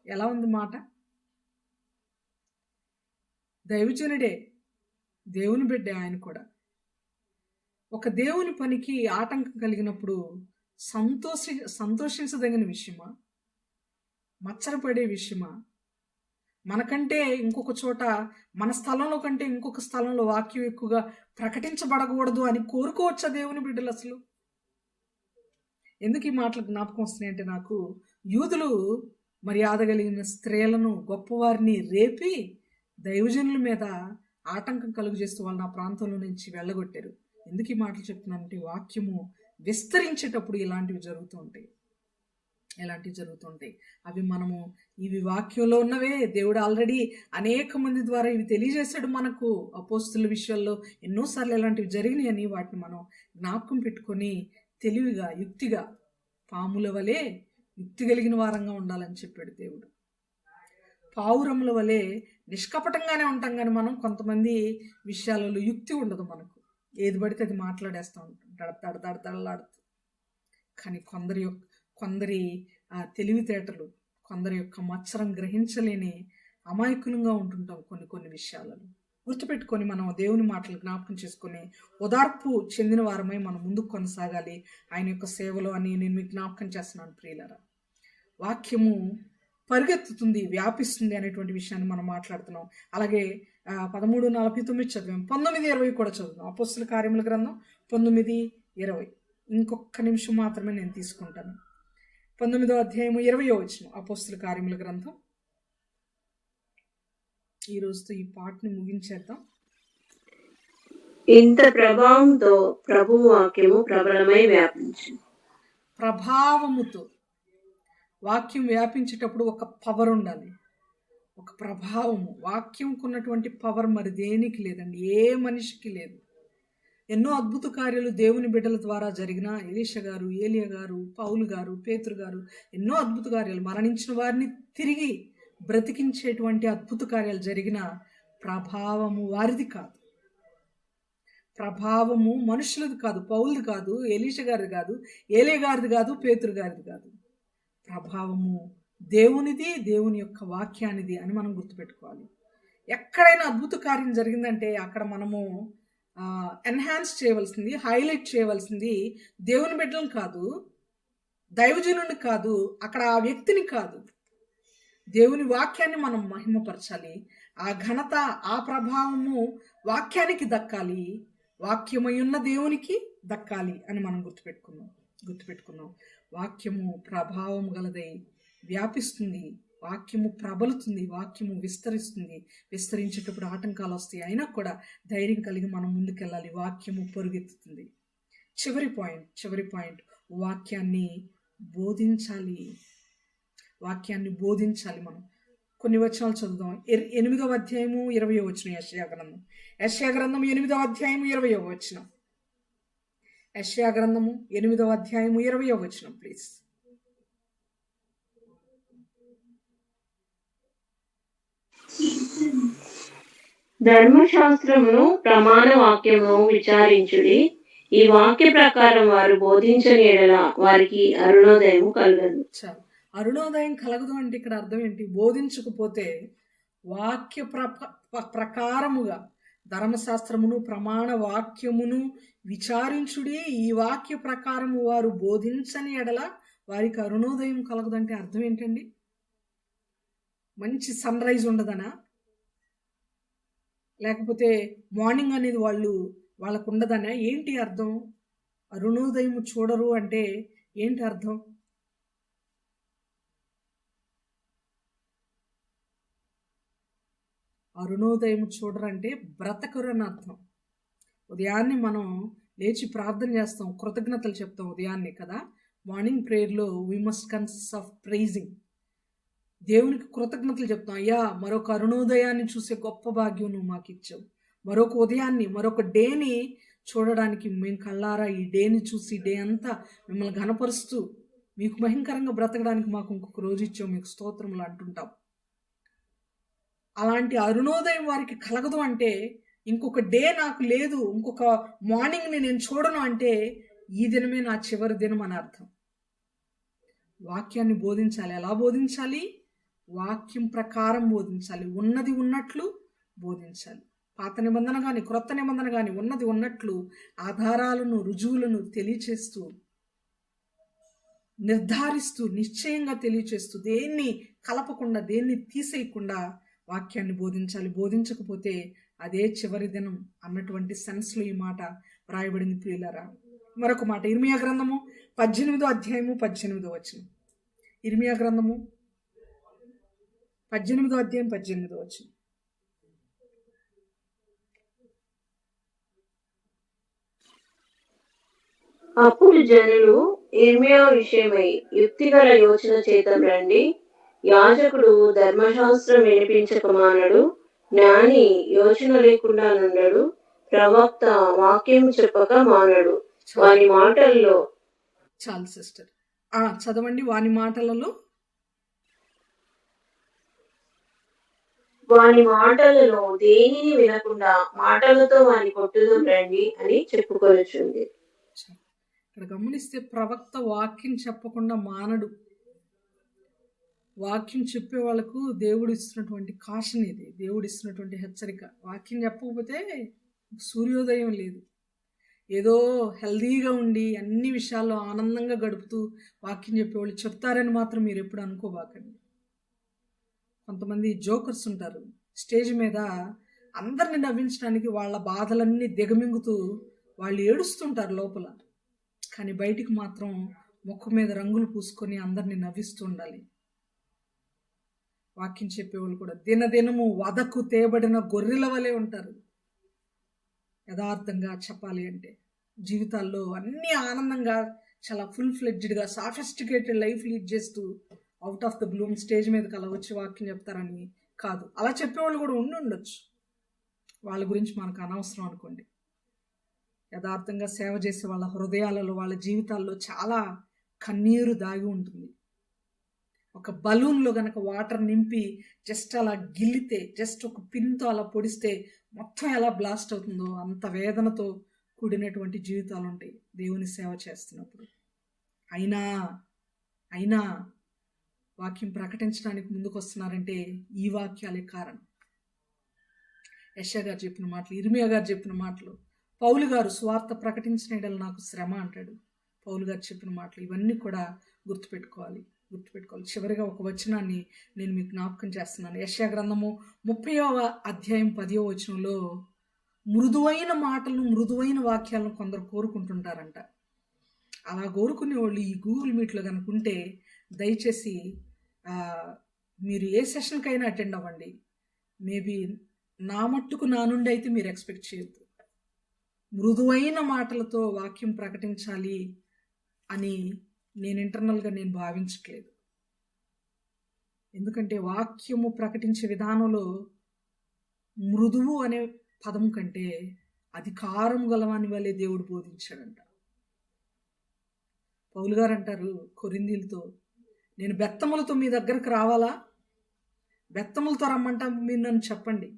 ఎలా ఉంది మాట? దైవజనుడే, దేవుని బిడ్డే ఆయన కూడా. ఒక దేవుని పనికి ఆటంకం కలిగినప్పుడు సంతోషించదగిన విషయమా, మచ్చరపడే విషయమా? మనకంటే ఇంకొక చోట, మన స్థలంలో కంటే ఇంకొక స్థలంలో వాక్యం ఎక్కువగా ప్రకటించబడకూడదు అని కోరుకోవచ్చా దేవుని బిడ్డలు? అసలు ఎందుకు ఈ మాటలు జ్ఞాపకం వస్తున్నాయంటే, నాకు యూదులు మర్యాద కలిగిన స్త్రీలను, గొప్పవారిని రేపి దైవజనుల మీద ఆటంకం కలుగు చేస్తూ వాళ్ళు నా ప్రాంతంలో నుంచి వెళ్ళగొట్టారు. ఎందుకు ఈ మాటలు చెప్తున్నానంటే, వాక్యము విస్తరించేటప్పుడు ఇలాంటివి జరుగుతూ ఉంటాయి. అవి మనము, ఇవి వాక్యంలో ఉన్నవే. దేవుడు ఆల్రెడీ అనేక మంది ద్వారా ఇవి తెలియజేశాడు మనకు. అపోస్తుల విషయాల్లో ఎన్నోసార్లు ఇలాంటివి జరిగినాయని వాటిని మనం జ్ఞాపకం పెట్టుకొని తెలివిగా, యుక్తిగా, పాముల వలె యుక్తి కలిగిన వారంగా ఉండాలని చెప్పాడు దేవుడు. పావురముల వలె నిష్కపటంగానే ఉంటాం, కానీ మనం కొంతమంది విషయాలలో యుక్తి ఉండదు మనకు. ఏది పడితే అది మాట్లాడేస్తూ ఉంటాం, దడదడలాడుతూ. కానీ కొందరి తెలివితేటలు, కొందరి యొక్క మత్సరం గ్రహించలేని అమాయకులంగా ఉంటుంటాం కొన్ని విషయాలను. గుర్తుపెట్టుకొని మనం దేవుని మాటలు జ్ఞాపకం చేసుకొని ఓదార్పు చెందిన వారమై మనం ముందుకు కొనసాగాలి ఆయన యొక్క సేవలో అని నేను మీకు జ్ఞాపకం చేస్తున్నాను ప్రియులారా. వాక్యము పరిగెత్తుతుంది, వ్యాపిస్తుంది అనేటువంటి విషయాన్ని మనం మాట్లాడుతున్నాం. అలాగే 13:49 చదివాం, 19:20 కూడా చదువుతాం. అపోస్తుల కార్యముల గ్రంథం 19:20. ఇంకొక నిమిషం మాత్రమే నేను తీసుకుంటాను. 19వ అధ్యాయము 20వ వచనం, అపోస్తుల కార్యముల గ్రంథం. ఈ రోజుతో ఈ పాటని ముగించేద్దాం. ఇంత ప్రభావంతో ప్రభు వాక్యము ప్రబలమై వ్యాపించింది. ప్రభావముతో వాక్యం వ్యాపించేటప్పుడు ఒక పవర్ ఉండాలి, ఒక ప్రభావము. వాక్యంకు ఉన్నటువంటి పవర్ మరి దేనికి లేదండి, ఏ మనిషికి లేదు. ఎన్నో అద్భుత కార్యాలు దేవుని బిడ్డల ద్వారా జరిగిన ఎలీషా గారు, ఏలియా గారు, పౌలు గారు, పేతురు గారు, ఎన్నో అద్భుత కార్యాలు, మరణించిన వారిని తిరిగి బ్రతికించేటువంటి అద్భుత కార్యాలు జరిగిన ప్రభావము వారిది కాదు. ప్రభావము మనుషులది కాదు, పౌలుది కాదు, ఎలీషా గారిది కాదు, ఏలియా గారిది కాదు, పేతురు గారిది కాదు. ప్రభావము దేవునిది, దేవుని యొక్క వాక్యానిది అని మనం గుర్తుపెట్టుకోవాలి. ఎక్కడైనా అద్భుత కార్యం జరిగిందంటే అక్కడ మనము ఎన్హాన్స్ చేయవలసింది, హైలైట్ చేయవలసింది దేవుని బిడ్డలను కాదు, దైవజనుని కాదు, అక్కడ ఆ వ్యక్తిని కాదు, దేవుని వాక్యాన్ని మనం మహిమపరచాలి. ఆ ఘనత, ఆ ప్రభావము వాక్యానికి దక్కాలి, వాక్యమై ఉన్న దేవునికి దక్కాలి అని మనం గుర్తుపెట్టుకున్నాం. వాక్యము ప్రభావం గలదై వ్యాపిస్తుంది, వాక్యము ప్రబలుతుంది, వాక్యము విస్తరిస్తుంది. విస్తరించేటప్పుడు ఆటంకాలు వస్తాయి, అయినా కూడా ధైర్యం కలిగి మనం ముందుకెళ్ళాలి. వాక్యము పరుగెత్తుతుంది. చివరి పాయింట్, వాక్యాన్ని బోధించాలి. మనం కొన్ని వచనాలు చదువుదాం. 8వ అధ్యాయము 20వ వచనం, యెషయా గ్రంథం 8వ అధ్యాయము 20వ వచనం. యెషయా గ్రంథము 8వ అధ్యాయము 20వ వచనం ప్లీజ్. ధర్మశాస్త్రమును ప్రమాణ వాక్యమును విచారించుడి. ఈ వాక్య ప్రకారం వారు బోధించని యెడల వారికి అరుణోదయం కలగదు. అరుణోదయం కలగదు అంటే ఇక్కడ అర్థం ఏంటి? బోధించకపోతే వాక్య ప్రకారముగా ధర్మశాస్త్రమును ప్రమాణ వాక్యమును విచారించుడి. ఈ వాక్య ప్రకారము వారు బోధించని ఎడల వారికి అరుణోదయం కలగదంటే అర్థం ఏంటండి? మంచి సన్ రైజ్ ఉండదనా? లేకపోతే మార్నింగ్ అనేది వాళ్ళకు ఉండదనా? ఏంటి అర్థం? అరుణోదయం చూడరు అంటే ఏంటి అర్థం? అరుణోదయం చూడరంటే బ్రతకరు అని అర్థం. ఉదయాన్నే మనం లేచి ప్రార్థన చేస్తాం, కృతజ్ఞతలు చెప్తాం ఉదయాన్నే కదా. మార్నింగ్ ప్రేయర్లో we must consist of praising. దేవునికి కృతజ్ఞతలు చెప్తాం. అయ్యా, మరొక అరుణోదయాన్ని చూసే గొప్ప భాగ్యం నువ్వు మాకు ఇచ్చావు. మరొక ఉదయాన్ని, మరొక డేని చూడడానికి మేము కళ్ళారా ఈ డేని చూసి డే అంతా మిమ్మల్ని ఘనపరుస్తూ మీకు మహింకరంగా బ్రతకడానికి మాకు ఇంకొక రోజు ఇచ్చావు, మీకు స్తోత్రములు అంటుంటాం. అలాంటి అరుణోదయం వారికి కలగదు అంటే, ఇంకొక డే నాకు లేదు, ఇంకొక మార్నింగ్ని నేను చూడను అంటే ఈ దినమే నా చివరి దినం అని అర్థం. వాక్యాన్ని బోధించాలి. ఎలా బోధించాలి? వాక్యం ప్రకారం బోధించాలి. ఉన్నది ఉన్నట్లు బోధించాలి. పాత నిబంధన కానీ క్రొత్త నిబంధన కానీ ఉన్నది ఉన్నట్లు ఆధారాలను, రుజువులను తెలియచేస్తూ, నిర్ధారిస్తూ, నిశ్చయంగా తెలియచేస్తూ, దేన్ని కలపకుండా, దేన్ని తీసేయకుండా వాక్యాన్ని బోధించాలి. బోధించకపోతే అదే చివరి దినం అన్నటువంటి సెన్స్లో ఈ మాట వ్రాయబడింది ప్రియులారా. మరొక మాట, ఇర్మియా గ్రంథము 18వ అధ్యాయము 18వ వచనం. ఇర్మియా గ్రంథము 18వ అధ్యాయం 18వ వచనం. అప్పుడు జనులు ఇర్మియా విషయమై యుక్తిగల యోచన చేతం రండి. యాజకుడు ధర్మశాస్త్రం వినిపించక మానడు, జ్ఞాని యోచన లేకుండా నుండడు, ప్రవక్త వాక్యం చెప్పక మానడు. వాని మాటల్లో చాలు సిస్టర్, చదవండి. వాని మాటలలో దేనిని వినకుండా మాటలతో వాని కొట్టుదు రండి అని చెప్పుకొనుచుంది. ఇక్కడ గమనిస్తే ప్రవక్త వాక్యం చెప్పకుండా మానడు. వాక్యం చెప్పే వాళ్ళకు దేవుడు ఇస్తున్నటువంటి కాషన్ ఇది, దేవుడు ఇస్తున్నటువంటి హెచ్చరిక. వాక్యం చెప్పకపోతే సూర్యోదయం లేదు. ఏదో హెల్దీగా ఉండి అన్ని విషయాల్లో ఆనందంగా గడుపుతూ వాక్యం చెప్పేవాళ్ళు చెప్తారని మాత్రం మీరు ఎప్పుడు అనుకోబాకండి. కొంతమంది జోకర్స్ ఉంటారు, స్టేజ్ మీద అందరిని నవ్వించడానికి వాళ్ళ బాధలన్నీ దిగమింగుతూ వాళ్ళు ఏడుస్తుంటారు లోపల, కానీ బయటికి మాత్రం ముఖం మీద రంగులు పూసుకొని అందరినీ నవ్విస్తూ ఉండాలి. వాక్యం చెప్పేవాళ్ళు కూడా దినదినము వదకు తేబడిన గొర్రెల వలె ఉంటారు. యథార్థంగా చెప్పాలి అంటే జీవితాల్లో అన్నీ ఆనందంగా చాలా ఫుల్ ఫ్లెడ్జ్డ్గా సాఫిస్టికేటెడ్ లైఫ్ లీడ్ చేస్తూ out of the Bloom stage మీదకి అలా వచ్చి వాక్యం చెప్తారని కాదు. అలా చెప్పేవాళ్ళు కూడా ఉండొచ్చు, వాళ్ళ గురించి మనకు అనవసరం అనుకోండి. యథార్థంగా సేవ చేసే వాళ్ళ హృదయాలలో, వాళ్ళ జీవితాల్లో చాలా కన్నీరు దాగి ఉంటుంది. ఒక బలూన్లో గనక వాటర్ నింపి జస్ట్ అలా గిల్లితే, జస్ట్ ఒక పిన్తో అలా పొడిస్తే మొత్తం ఎలా బ్లాస్ట్ అవుతుందో అంత వేదనతో కూడినటువంటి జీవితాలు ఉంటాయి దేవుని సేవ చేస్తున్నప్పుడు. అయినా వాక్యం ప్రకటించడానికి ముందుకు వస్తున్నారంటే ఈ వాక్యాలే కారణం. యెషయా గారు చెప్పిన మాటలు, ఇర్మియా గారు చెప్పిన మాటలు, పౌలు గారు సువార్త ప్రకటించిన యెడల నాకు శ్రమ అంటాడు. పౌలు గారు చెప్పిన మాటలు ఇవన్నీ కూడా గుర్తుపెట్టుకోవాలి. చివరిగా ఒక వచనాన్ని నేను మీకు జ్ఞాపకం చేస్తున్నాను. యెషయా గ్రంథము 30వ అధ్యాయం 10వ వచనంలో మృదువైన మాటలను, మృదువైన వాక్యాలను కొందరు కోరుకుంటుంటారంట. అలా కోరుకునే వాళ్ళు ఈ గూగుల్ మీట్లో కనుక ఉంటే దయచేసి మీరు ఏ సెషన్కైనా అటెండ్ అవ్వండి. మేబీ నా మట్టుకు నా నుండి అయితే మీరు ఎక్స్పెక్ట్ చేయొద్దు. మృదువైన మాటలతో వాక్యం ప్రకటించాలి అని నేను ఇంటర్నల్గా నేను భావించట్లేదు. ఎందుకంటే వాక్యము ప్రకటించే విధానంలో మృదువు అనే పదం కంటే అధికారం గలవాని వల్లే దేవుడు బోధించాడంట. పౌలు గారు అంటారు కొరింథీయులతో, నేను బెత్తములతో మీ దగ్గరకు రావాలా? బెత్తములతో రమ్మంటా మీరు నన్ను చెప్పండి.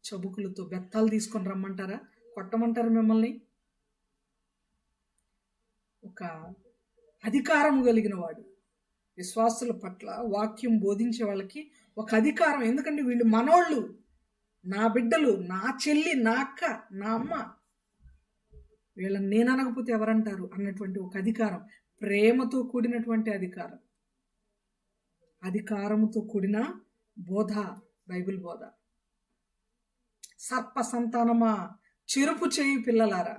చబుకులతో బెత్తాలు తీసుకొని రమ్మంటారా? కొట్టమంటారు మిమ్మల్ని? ఒక అధికారము కలిగిన వాడు విశ్వాసుల పట్ల వాక్యం బోధించే వాళ్ళకి ఒక అధికారం. ఎందుకంటే వీళ్ళు మనోళ్ళు, నా బిడ్డలు, నా చెల్లి, నా అక్క, నా అమ్మ, వీళ్ళని నేను అనకపోతే ఎవరంటారు అన్నటువంటి ఒక అధికారం, ప్రేమతో కూడినటువంటి అధికారం, అధికారముతో కూడిన బోధ, బైబిల్ బోధ. సర్ప సంతానమా, చెరుపు చేయి పిల్లలారా.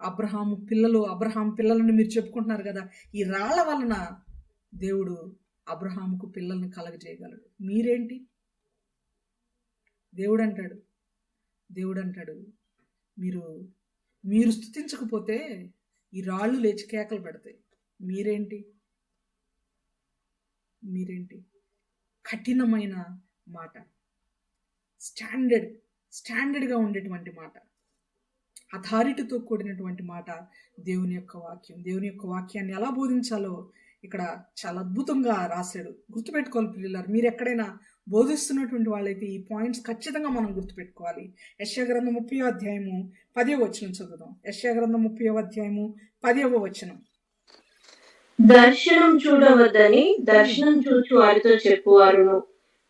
అబ్రహాం పిల్లలను మీరు చెప్పుకుంటున్నారు కదా, ఈ రాళ్ల వలన దేవుడు అబ్రహాముకు పిల్లల్ని కలగజేయగలడు. మీరేంటి? దేవుడు అంటాడు మీరు స్తుతించకపోతే ఈ రాళ్ళు లేచి కేకలు పెడతాయి. మీరేంటి? కఠినమైన మాట, స్టాండర్డ్గా ఉండేటువంటి మాట, అథారిటీతో కూడినటువంటి మాట దేవుని యొక్క వాక్యం. దేవుని యొక్క వాక్యాన్ని ఎలా బోధించాలో ఇక్కడ చాలా అద్భుతంగా రాశాడు. గుర్తుపెట్టుకోవాలి పిల్లలు, మీరు ఎక్కడైనా బోధిస్తున్నటువంటి వాళ్ళైతే ఈ పాయింట్స్ ఖచ్చితంగా మనం గుర్తుపెట్టుకోవాలి. యెషయా గ్రంథం 30వ అధ్యాయము 10వ వచనం చదువుదాం. యెషయా గ్రంథం 30వ అధ్యాయము 10వ వచనం. దర్శనం చూడవద్దని దర్శనం చూచు వారితో చెప్పువారును,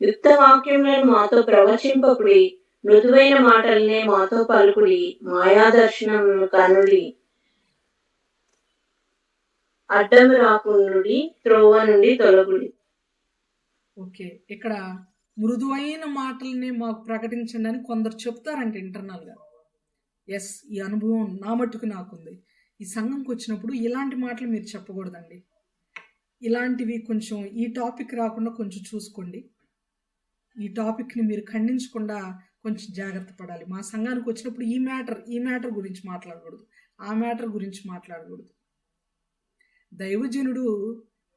యుక్త వాక్యములను మాతో ప్రవచింపకుడి, మృదువైన మాటలనే మాతో పలుకుడి, మాయా దర్శనములను కనుడి, అడ్డము రాకుండుడి, త్రోవ నుండి తొలగుడి. ఓకే, ఇక్కడ మృదువైన మాటలనే మాకు ప్రకటించండి అని కొందరు చెప్తారంటే ఇంటర్నల్గా. ఎస్, ఈ అనుభవం నా మట్టుకు నాకుంది. ఈ సంఘంకి వచ్చినప్పుడు ఇలాంటి మాటలు మీరు చెప్పకూడదండి, ఇలాంటివి కొంచెం ఈ టాపిక్ రాకుండా కొంచెం చూసుకోండి, ఈ టాపిక్ని మీరు ఖండించకుండా కొంచెం జాగ్రత్త పడాలి. మా సంఘానికి వచ్చినప్పుడు ఈ మ్యాటర్ గురించి మాట్లాడకూడదు, ఆ మ్యాటర్ గురించి మాట్లాడకూడదు. దైవజనుడు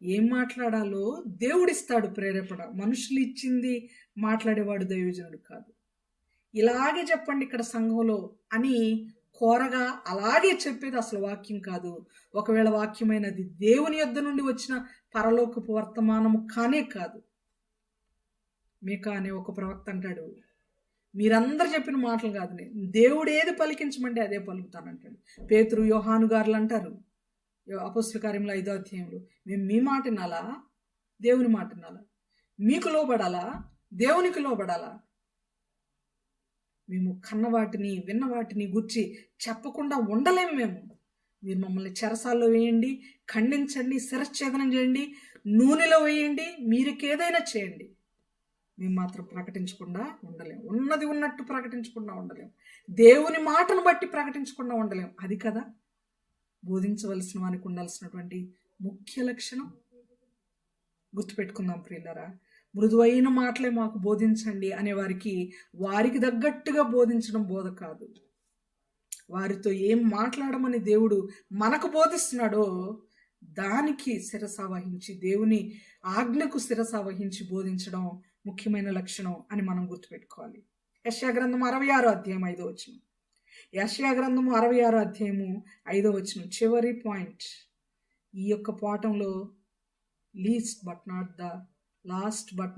ఏం మాట్లాడాలో దేవుడిస్తాడు ప్రేరేపణ, మనుషులు ఇచ్చింది మాట్లాడేవాడు దైవజనుడు కాదు. ఇలాగే చెప్పండి ఇక్కడ సంఘంలో అని కోరగా అలాగే చెప్పేది అసలు వాక్యం కాదు. ఒకవేళ వాక్యమైనది దేవుని యొద్ద నుండి వచ్చిన పరలోకపు వర్తమానము కానే కాదు. మీకా అనే ఒక ప్రవక్త అంటాడు, మీరందరు చెప్పిన మాటలు కాదు, దేవుడు ఏది పలికించమంటే అదే పలుకుతానంటాడు. పేతురు, యోహాను గారులు అంటారు అపోస్తల కార్యములు 5వ అధ్యాయంలో, మేము మీ మాట వినాలా, దేవుని మాట వినాలా? మీకు లోబడాలా, దేవునికి లోబడాలా? మేము కన్న వాటిని విన్న వాటిని గుర్చి చెప్పకుండా ఉండలేము. మీరు మమ్మల్ని చెరసాల్లో వేయండి, ఖండించండి, శిరచ్ఛేదనం చేయండి, నూనెలో వేయండి, మీరుకేదైనా చేయండి, మేము మాత్రం ప్రకటించకుండా ఉండలేం. ఉన్నది ఉన్నట్టు ప్రకటించకుండా ఉండలేం. దేవుని మాటను బట్టి ప్రకటించకుండా ఉండలేం. అది కదా బోధించవలసిన వానికి ఉండాల్సినటువంటి ముఖ్య లక్షణం. గుర్తుపెట్టుకుందాం ప్రియులారా. మృదువైన మాటలే మాకు బోధించండి అనే వారికి తగ్గట్టుగా బోధించడం బోధ కాదు. వారితో ఏం మాట్లాడమని దేవుడు మనకు బోధిస్తున్నాడో దానికి శిరస వహించి, దేవుని ఆజ్ఞకు శిరస వహించి బోధించడం ముఖ్యమైన లక్షణం అని మనం గుర్తుపెట్టుకోవాలి. యెషయా గ్రంథం 66 అధ్యాయం 5వ వచనం. యెషయా గ్రంథము 66 అధ్యాయము 5వ వచనం చివరి పాయింట్. ఈ యొక్క పాఠంలో last but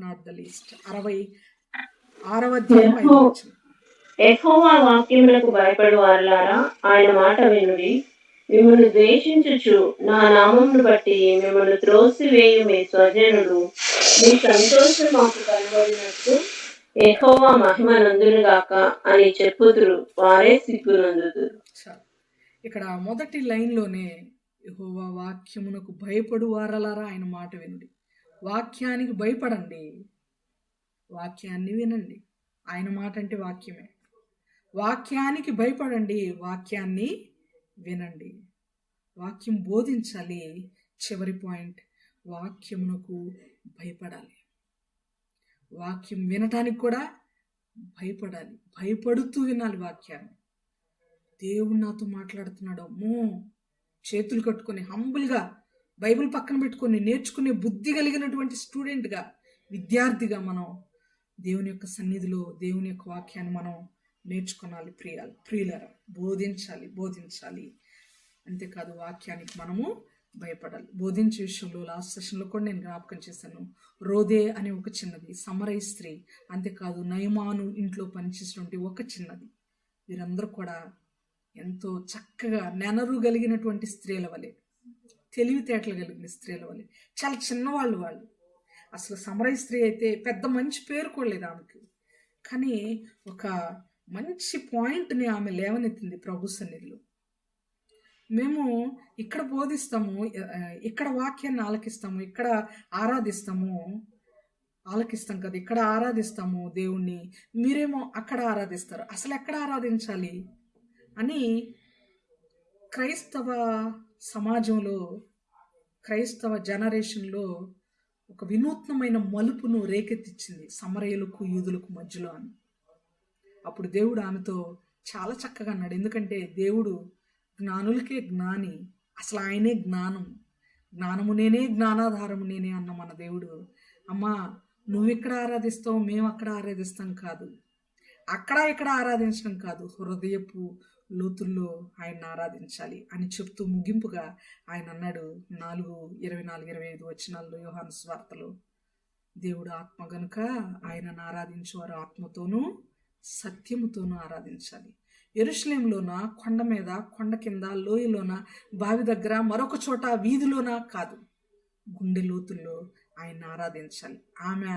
not the least 66వ అధ్యాయం 5వ వచనం. యెహోవా వాక్యములకు భయపడు వారులారా, ఆయన మాట వినుడి. మిమ్మల్ని ద్వేషించుచు నా నామమును బట్టి మిమ్మల్ని త్రోసివేయు మీ స్వజనులు మీ సంతోషం మాకు కనబడినట్టు యెహోవా మహిమ నందునుగాక అని చెప్పుదురు, వారే సిగ్గునందుదురు. ఇక్కడ మొదటి లైన్లోనే యెహోవా వాక్యమునకు భయపడు వారలారా ఆయన మాట వినుడి. వాక్యానికి భయపడండి, వాక్యాన్ని వినండి. ఆయన మాట అంటే వాక్యమే. వాక్యానికి భయపడండి, వాక్యాన్ని వినండి. వాక్యం బోధించాలి. చివరి పాయింట్, వాక్యమునకు భయపడాలి. వాక్యం వినటానికి కూడా భయపడాలి. భయపడుతూ వినాలి వాక్యాన్ని. దేవుడు నాతో మాట్లాడుతున్నాడు, అమ్మో, చేతులు కట్టుకొని హంబుల్గా బైబిల్ పక్కన పెట్టుకొని నేర్చుకునే బుద్ధి కలిగినటువంటి స్టూడెంట్గా, విద్యార్థిగా మనం దేవుని యొక్క సన్నిధిలో దేవుని యొక్క వాక్యాన్ని మనం నేర్చుకోవాలి. ప్రియులరా, బోధించాలి. అంతేకాదు వాక్యానికి మనము భయపడాలి. బోధించే విషయంలో లాస్ట్ సెషన్లో కూడా నేను జ్ఞాపకం చేశాను. రోదే అనే ఒక చిన్నది, సమరయ స్త్రీ, అంతేకాదు నయమాను ఇంట్లో పనిచేసినటువంటి ఒక చిన్నది, వీరందరూ కూడా ఎంతో చక్కగా నెనరు కలిగినటువంటి స్త్రీల వలె, తెలివితేటలు కలిగిన స్త్రీల వలె, చాలా చిన్నవాళ్ళు వాళ్ళు. అసలు సమరయ స్త్రీ అయితే పెద్ద మంచి పేరు కూడా లేదు ఆమెకి, కానీ ఒక మంచి పాయింట్ని ఆమె లేవనెత్తింది ప్రభు సన్నిధిలో. మేము ఇక్కడ బోధిస్తాము, ఇక్కడ వాక్యాన్ని ఆలకిస్తాము, ఇక్కడ ఆలకిస్తాం కదా, ఇక్కడ ఆరాధిస్తాము దేవుణ్ణి, మీరేమో అక్కడ ఆరాధిస్తారు, అసలు ఎక్కడ ఆరాధించాలి అని క్రైస్తవ సమాజంలో, క్రైస్తవ జనరేషన్లో ఒక వినూత్నమైన మలుపును రేకెత్తించింది సమరయులకు యూదులకు మధ్యలో అని. అప్పుడు దేవుడు ఆమెతో చాలా చక్కగా అన్నాడు. ఎందుకంటే దేవుడు జ్ఞానులకే జ్ఞాని, అసలు ఆయనే జ్ఞానము నేనే, జ్ఞానాధారము నేనే అన్న మన దేవుడు, అమ్మా నువ్వెక్కడ ఆరాధిస్తావు, మేము అక్కడ ఆరాధిస్తాం కాదు, అక్కడ ఇక్కడ ఆరాధించడం కాదు, హృదయపు లోతుల్లో ఆయన ఆరాధించాలి అని చెప్తూ ముగింపుగా ఆయన అన్నాడు 4:24-25 వచనాల్లో యోహాను సువార్తలో, దేవుడు ఆత్మ గనుక ఆయనను ఆరాధించేవారు ఆత్మతోనూ సత్యముతోనూ ఆరాధించాలి. యెరూషలేములోన, కొండ మీద, కొండ కింద, లోయలోన, బావి దగ్గర, మరొక చోట, వీధిలోన కాదు, గుండె లోతుల్లో ఆయన ఆరాధించాలి. ఆమె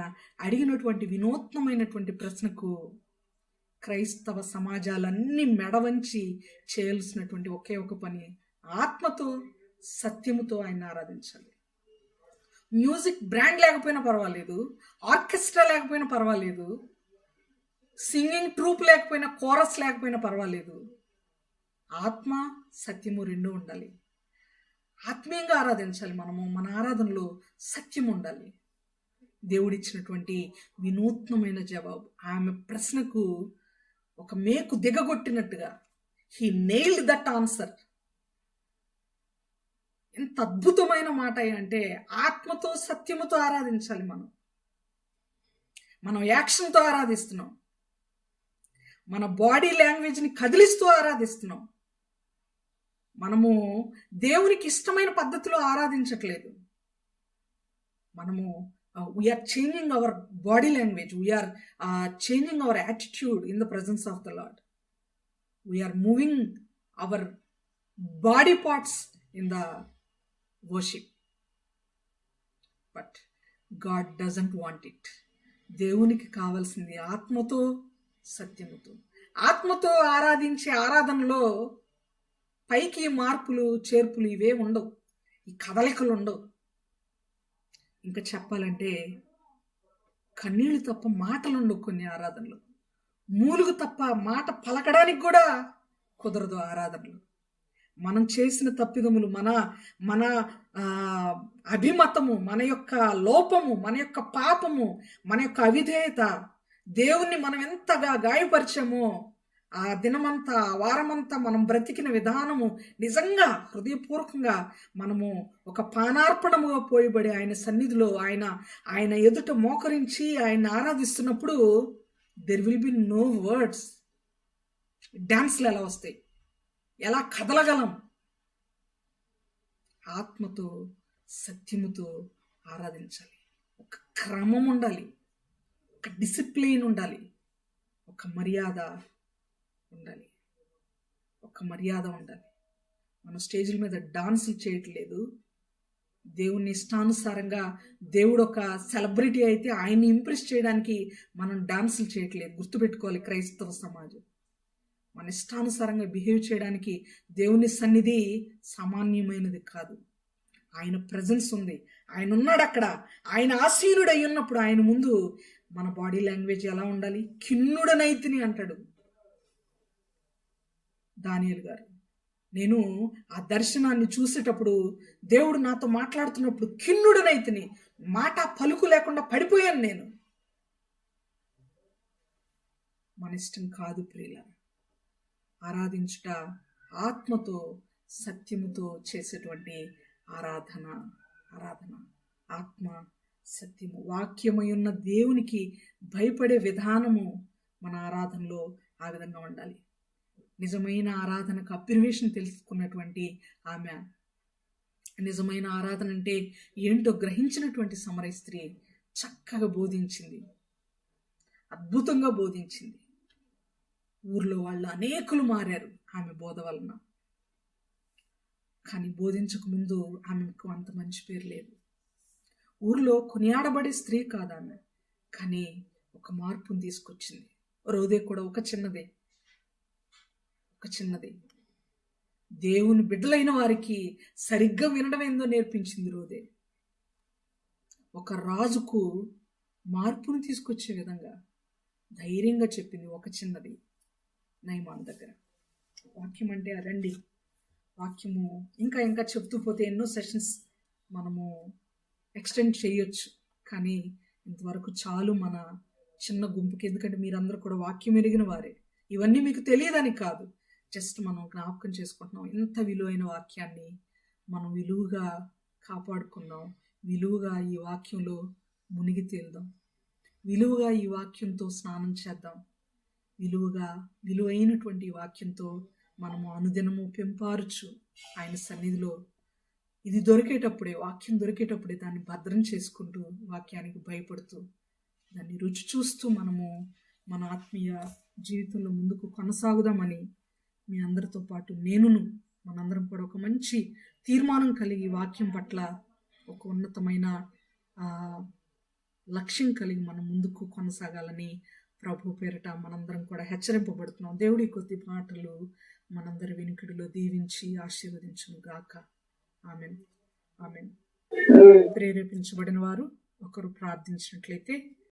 అడిగినటువంటి వినూత్నమైనటువంటి ప్రశ్నకు క్రైస్తవ సమాజాలన్నీ మెడవంచి చేయాల్సినటువంటి ఒకే ఒక పని, ఆత్మతో సత్యముతో ఆయన ఆరాధించాలి. మ్యూజిక్ బ్రాండ్ లేకపోయినా పర్వాలేదు, ఆర్కెస్ట్రా లేకపోయినా పర్వాలేదు, సింగింగ్ ట్రూప్ లేకపోయినా, కోరస్ లేకపోయినా పర్వాలేదు, ఆత్మ సత్యము రెండూ ఉండాలి. ఆత్మీయంగా ఆరాధించాలి. మనము మన ఆరాధనలో సత్యం ఉండాలి. దేవుడిచ్చినటువంటి వినూత్నమైన జవాబు, ఆమె ప్రశ్నకు ఒక మేకు దిగగొట్టినట్టుగా, హీ నెయిల్డ్ దట్ ఆన్సర్. ఎంత అద్భుతమైన మాట అంటే, ఆత్మతో సత్యముతో ఆరాధించాలి. మనం యాక్షన్తో ఆరాధిస్తున్నాం, మన బాడీ లాంగ్వేజ్ని కదిలిస్తూ ఆరాధిస్తున్నాం. మనము దేవునికి ఇష్టమైన పద్ధతిలో ఆరాధించట్లేదు. మనము we're changing our body language, we're changing our attitude in the presence of the Lord. We are moving our body parts in the worship. But God doesn't want it. దేవునికి కావాల్సింది ఆత్మతో సత్యముతో. ఆత్మతో ఆరాధించే ఆరాధనలో పైకి మార్పులు చేర్పులు ఇవే ఉండవు, ఈ కదలికలు ఉండవు. ఇంకా చెప్పాలంటే కన్నీళ్లు తప్ప మాటలు ఉండవు కొన్ని ఆరాధనలు. మూలుగు తప్ప మాట పలకడానికి కూడా కుదరదు ఆరాధనలు. మనం చేసిన తప్పిదములు, మన మన అభిమతము, మన యొక్క లోపము, మన యొక్క పాపము, మన యొక్క అవిధేయత, దేవుణ్ణి మనం ఎంతగా గాయపరిచామో ఆ దినమంతా, ఆ వారమంతా మనం బ్రతికిన విధానము నిజంగా హృదయపూర్వకంగా మనము ఒక పానార్పణముగా పోయబడి ఆయన సన్నిధిలో ఆయన ఎదుట మోకరించి ఆయన ఆరాధిస్తున్నప్పుడు there will be no words. డాన్స్లు ఎలా వస్తాయి? ఎలా కదలగలం? ఆత్మతో సత్యముతో ఆరాధించాలి. ఒక క్రమం ఉండాలి, ఒక డిసిప్లిన్ ఉండాలి, ఒక మర్యాద ఉండాలి, ఒక మర్యాద ఉండాలి. మన స్టేజ్ల మీద డాన్సులు చేయట్లేదు. దేవుని ఇష్టానుసారంగా, దేవుడు ఒక సెలబ్రిటీ అయితే ఆయన్ని ఇంప్రెస్ చేయడానికి మనం డాన్సులు చేయట్లేదు. గుర్తుపెట్టుకోవాలి క్రైస్తవ సమాజం. మన ఇష్టానుసారంగా బిహేవ్ చేయడానికి దేవుని సన్నిధి సామాన్యమైనది కాదు. ఆయన ప్రెజెన్స్ ఉంది, ఆయన ఉన్నాడు అక్కడ. ఆయన ఆసీనుడు అయి ఉన్నప్పుడు ఆయన ముందు మన బాడీ లాంగ్వేజ్ ఎలా ఉండాలి? కిన్నుడనైతిని అంటాడు దానియేలు గారు. నేను ఆ దర్శనాన్ని చూసేటప్పుడు, దేవుడు నాతో మాట్లాడుతున్నప్పుడు కిన్నుడనైతిని, మాట పలుకు లేకుండా పడిపోయాను నేను. మన ఇష్టం కాదు ప్రియులారా. ఆరాధించుట ఆత్మతో సత్యముతో చేసేటువంటి ఆరాధన. ఆత్మ సత్యము, వాక్యమై ఉన్న దేవునికి భయపడే విధానము మన ఆరాధనలో ఆ విధంగా ఉండాలి. నిజమైన ఆరాధనకు అబ్జర్వేషన్ తెలుసుకున్నటువంటి ఆమె, నిజమైన ఆరాధన అంటే ఏంటో గ్రహించినటువంటి సమరయ స్త్రీ చక్కగా బోధించింది, అద్భుతంగా బోధించింది. ఊర్లో వాళ్ళు అనేకులు మారారు ఆమె బోధ వలన. కానీ బోధించక ముందు ఆమెకు అంత మంచి పేరు లేదు. ఊర్లో కొనియాడబడే స్త్రీ కాదు ఆమె, కానీ ఒక మార్పును తీసుకొచ్చింది. రోదే కూడా ఒక చిన్నదే. దేవుని బిడ్డలైన వారికి సరిగ్గా వినడం ఏందో నేర్పించింది రోదే. ఒక రాజుకు మార్పును తీసుకొచ్చే విధంగా ధైర్యంగా చెప్పింది ఒక చిన్నది నయమాను దగ్గర. వాక్యం అంటే అదండి. వాక్యము ఇంకా చెప్తూ పోతే ఎన్నో సెషన్స్ మనము ఎక్స్టెండ్ చేయొచ్చు, కానీ ఇంతవరకు చాలు మన చిన్న గుంపుకి. ఎందుకంటే మీరందరూ కూడా వాక్యం ఎరిగిన వారే. ఇవన్నీ మీకు తెలియదని కాదు, జస్ట్ మనం జ్ఞాపకం చేసుకుంటున్నాం. ఎంత విలువైన వాక్యాన్ని మనం విలువగా కాపాడుకుందాం, విలువగా ఈ వాక్యంలో మునిగి తేలుదాం, విలువగా ఈ వాక్యంతో స్నానం చేద్దాం, విలువైనటువంటి వాక్యంతో మనము అనుదినము పెంపారుచు ఆయన సన్నిధిలో ఇది దొరికేటప్పుడే, వాక్యం దొరికేటప్పుడే దాన్ని భద్రం చేసుకుంటూ, వాక్యానికి భయపడుతూ, దాన్ని రుచి చూస్తూ మనము మన ఆత్మీయ జీవితంలో ముందుకు కొనసాగుదామని మీ అందరితో పాటు మనందరం కూడా ఒక మంచి తీర్మానం కలిగి వాక్యం పట్ల ఒక ఉన్నతమైన లక్ష్యం కలిగి మనం ముందుకు కొనసాగాలని ప్రభు పేరిట మనందరం కూడా హెచ్చరింపబడుతున్నాం. దేవుడి కొద్ది మాటలు మనందరి వినికిడిలో దీవించి ఆశీర్వదించును గాక. ఆమెన్. ప్రేరేపించబడిన వారు ఒకరు ప్రార్థించినట్లయితే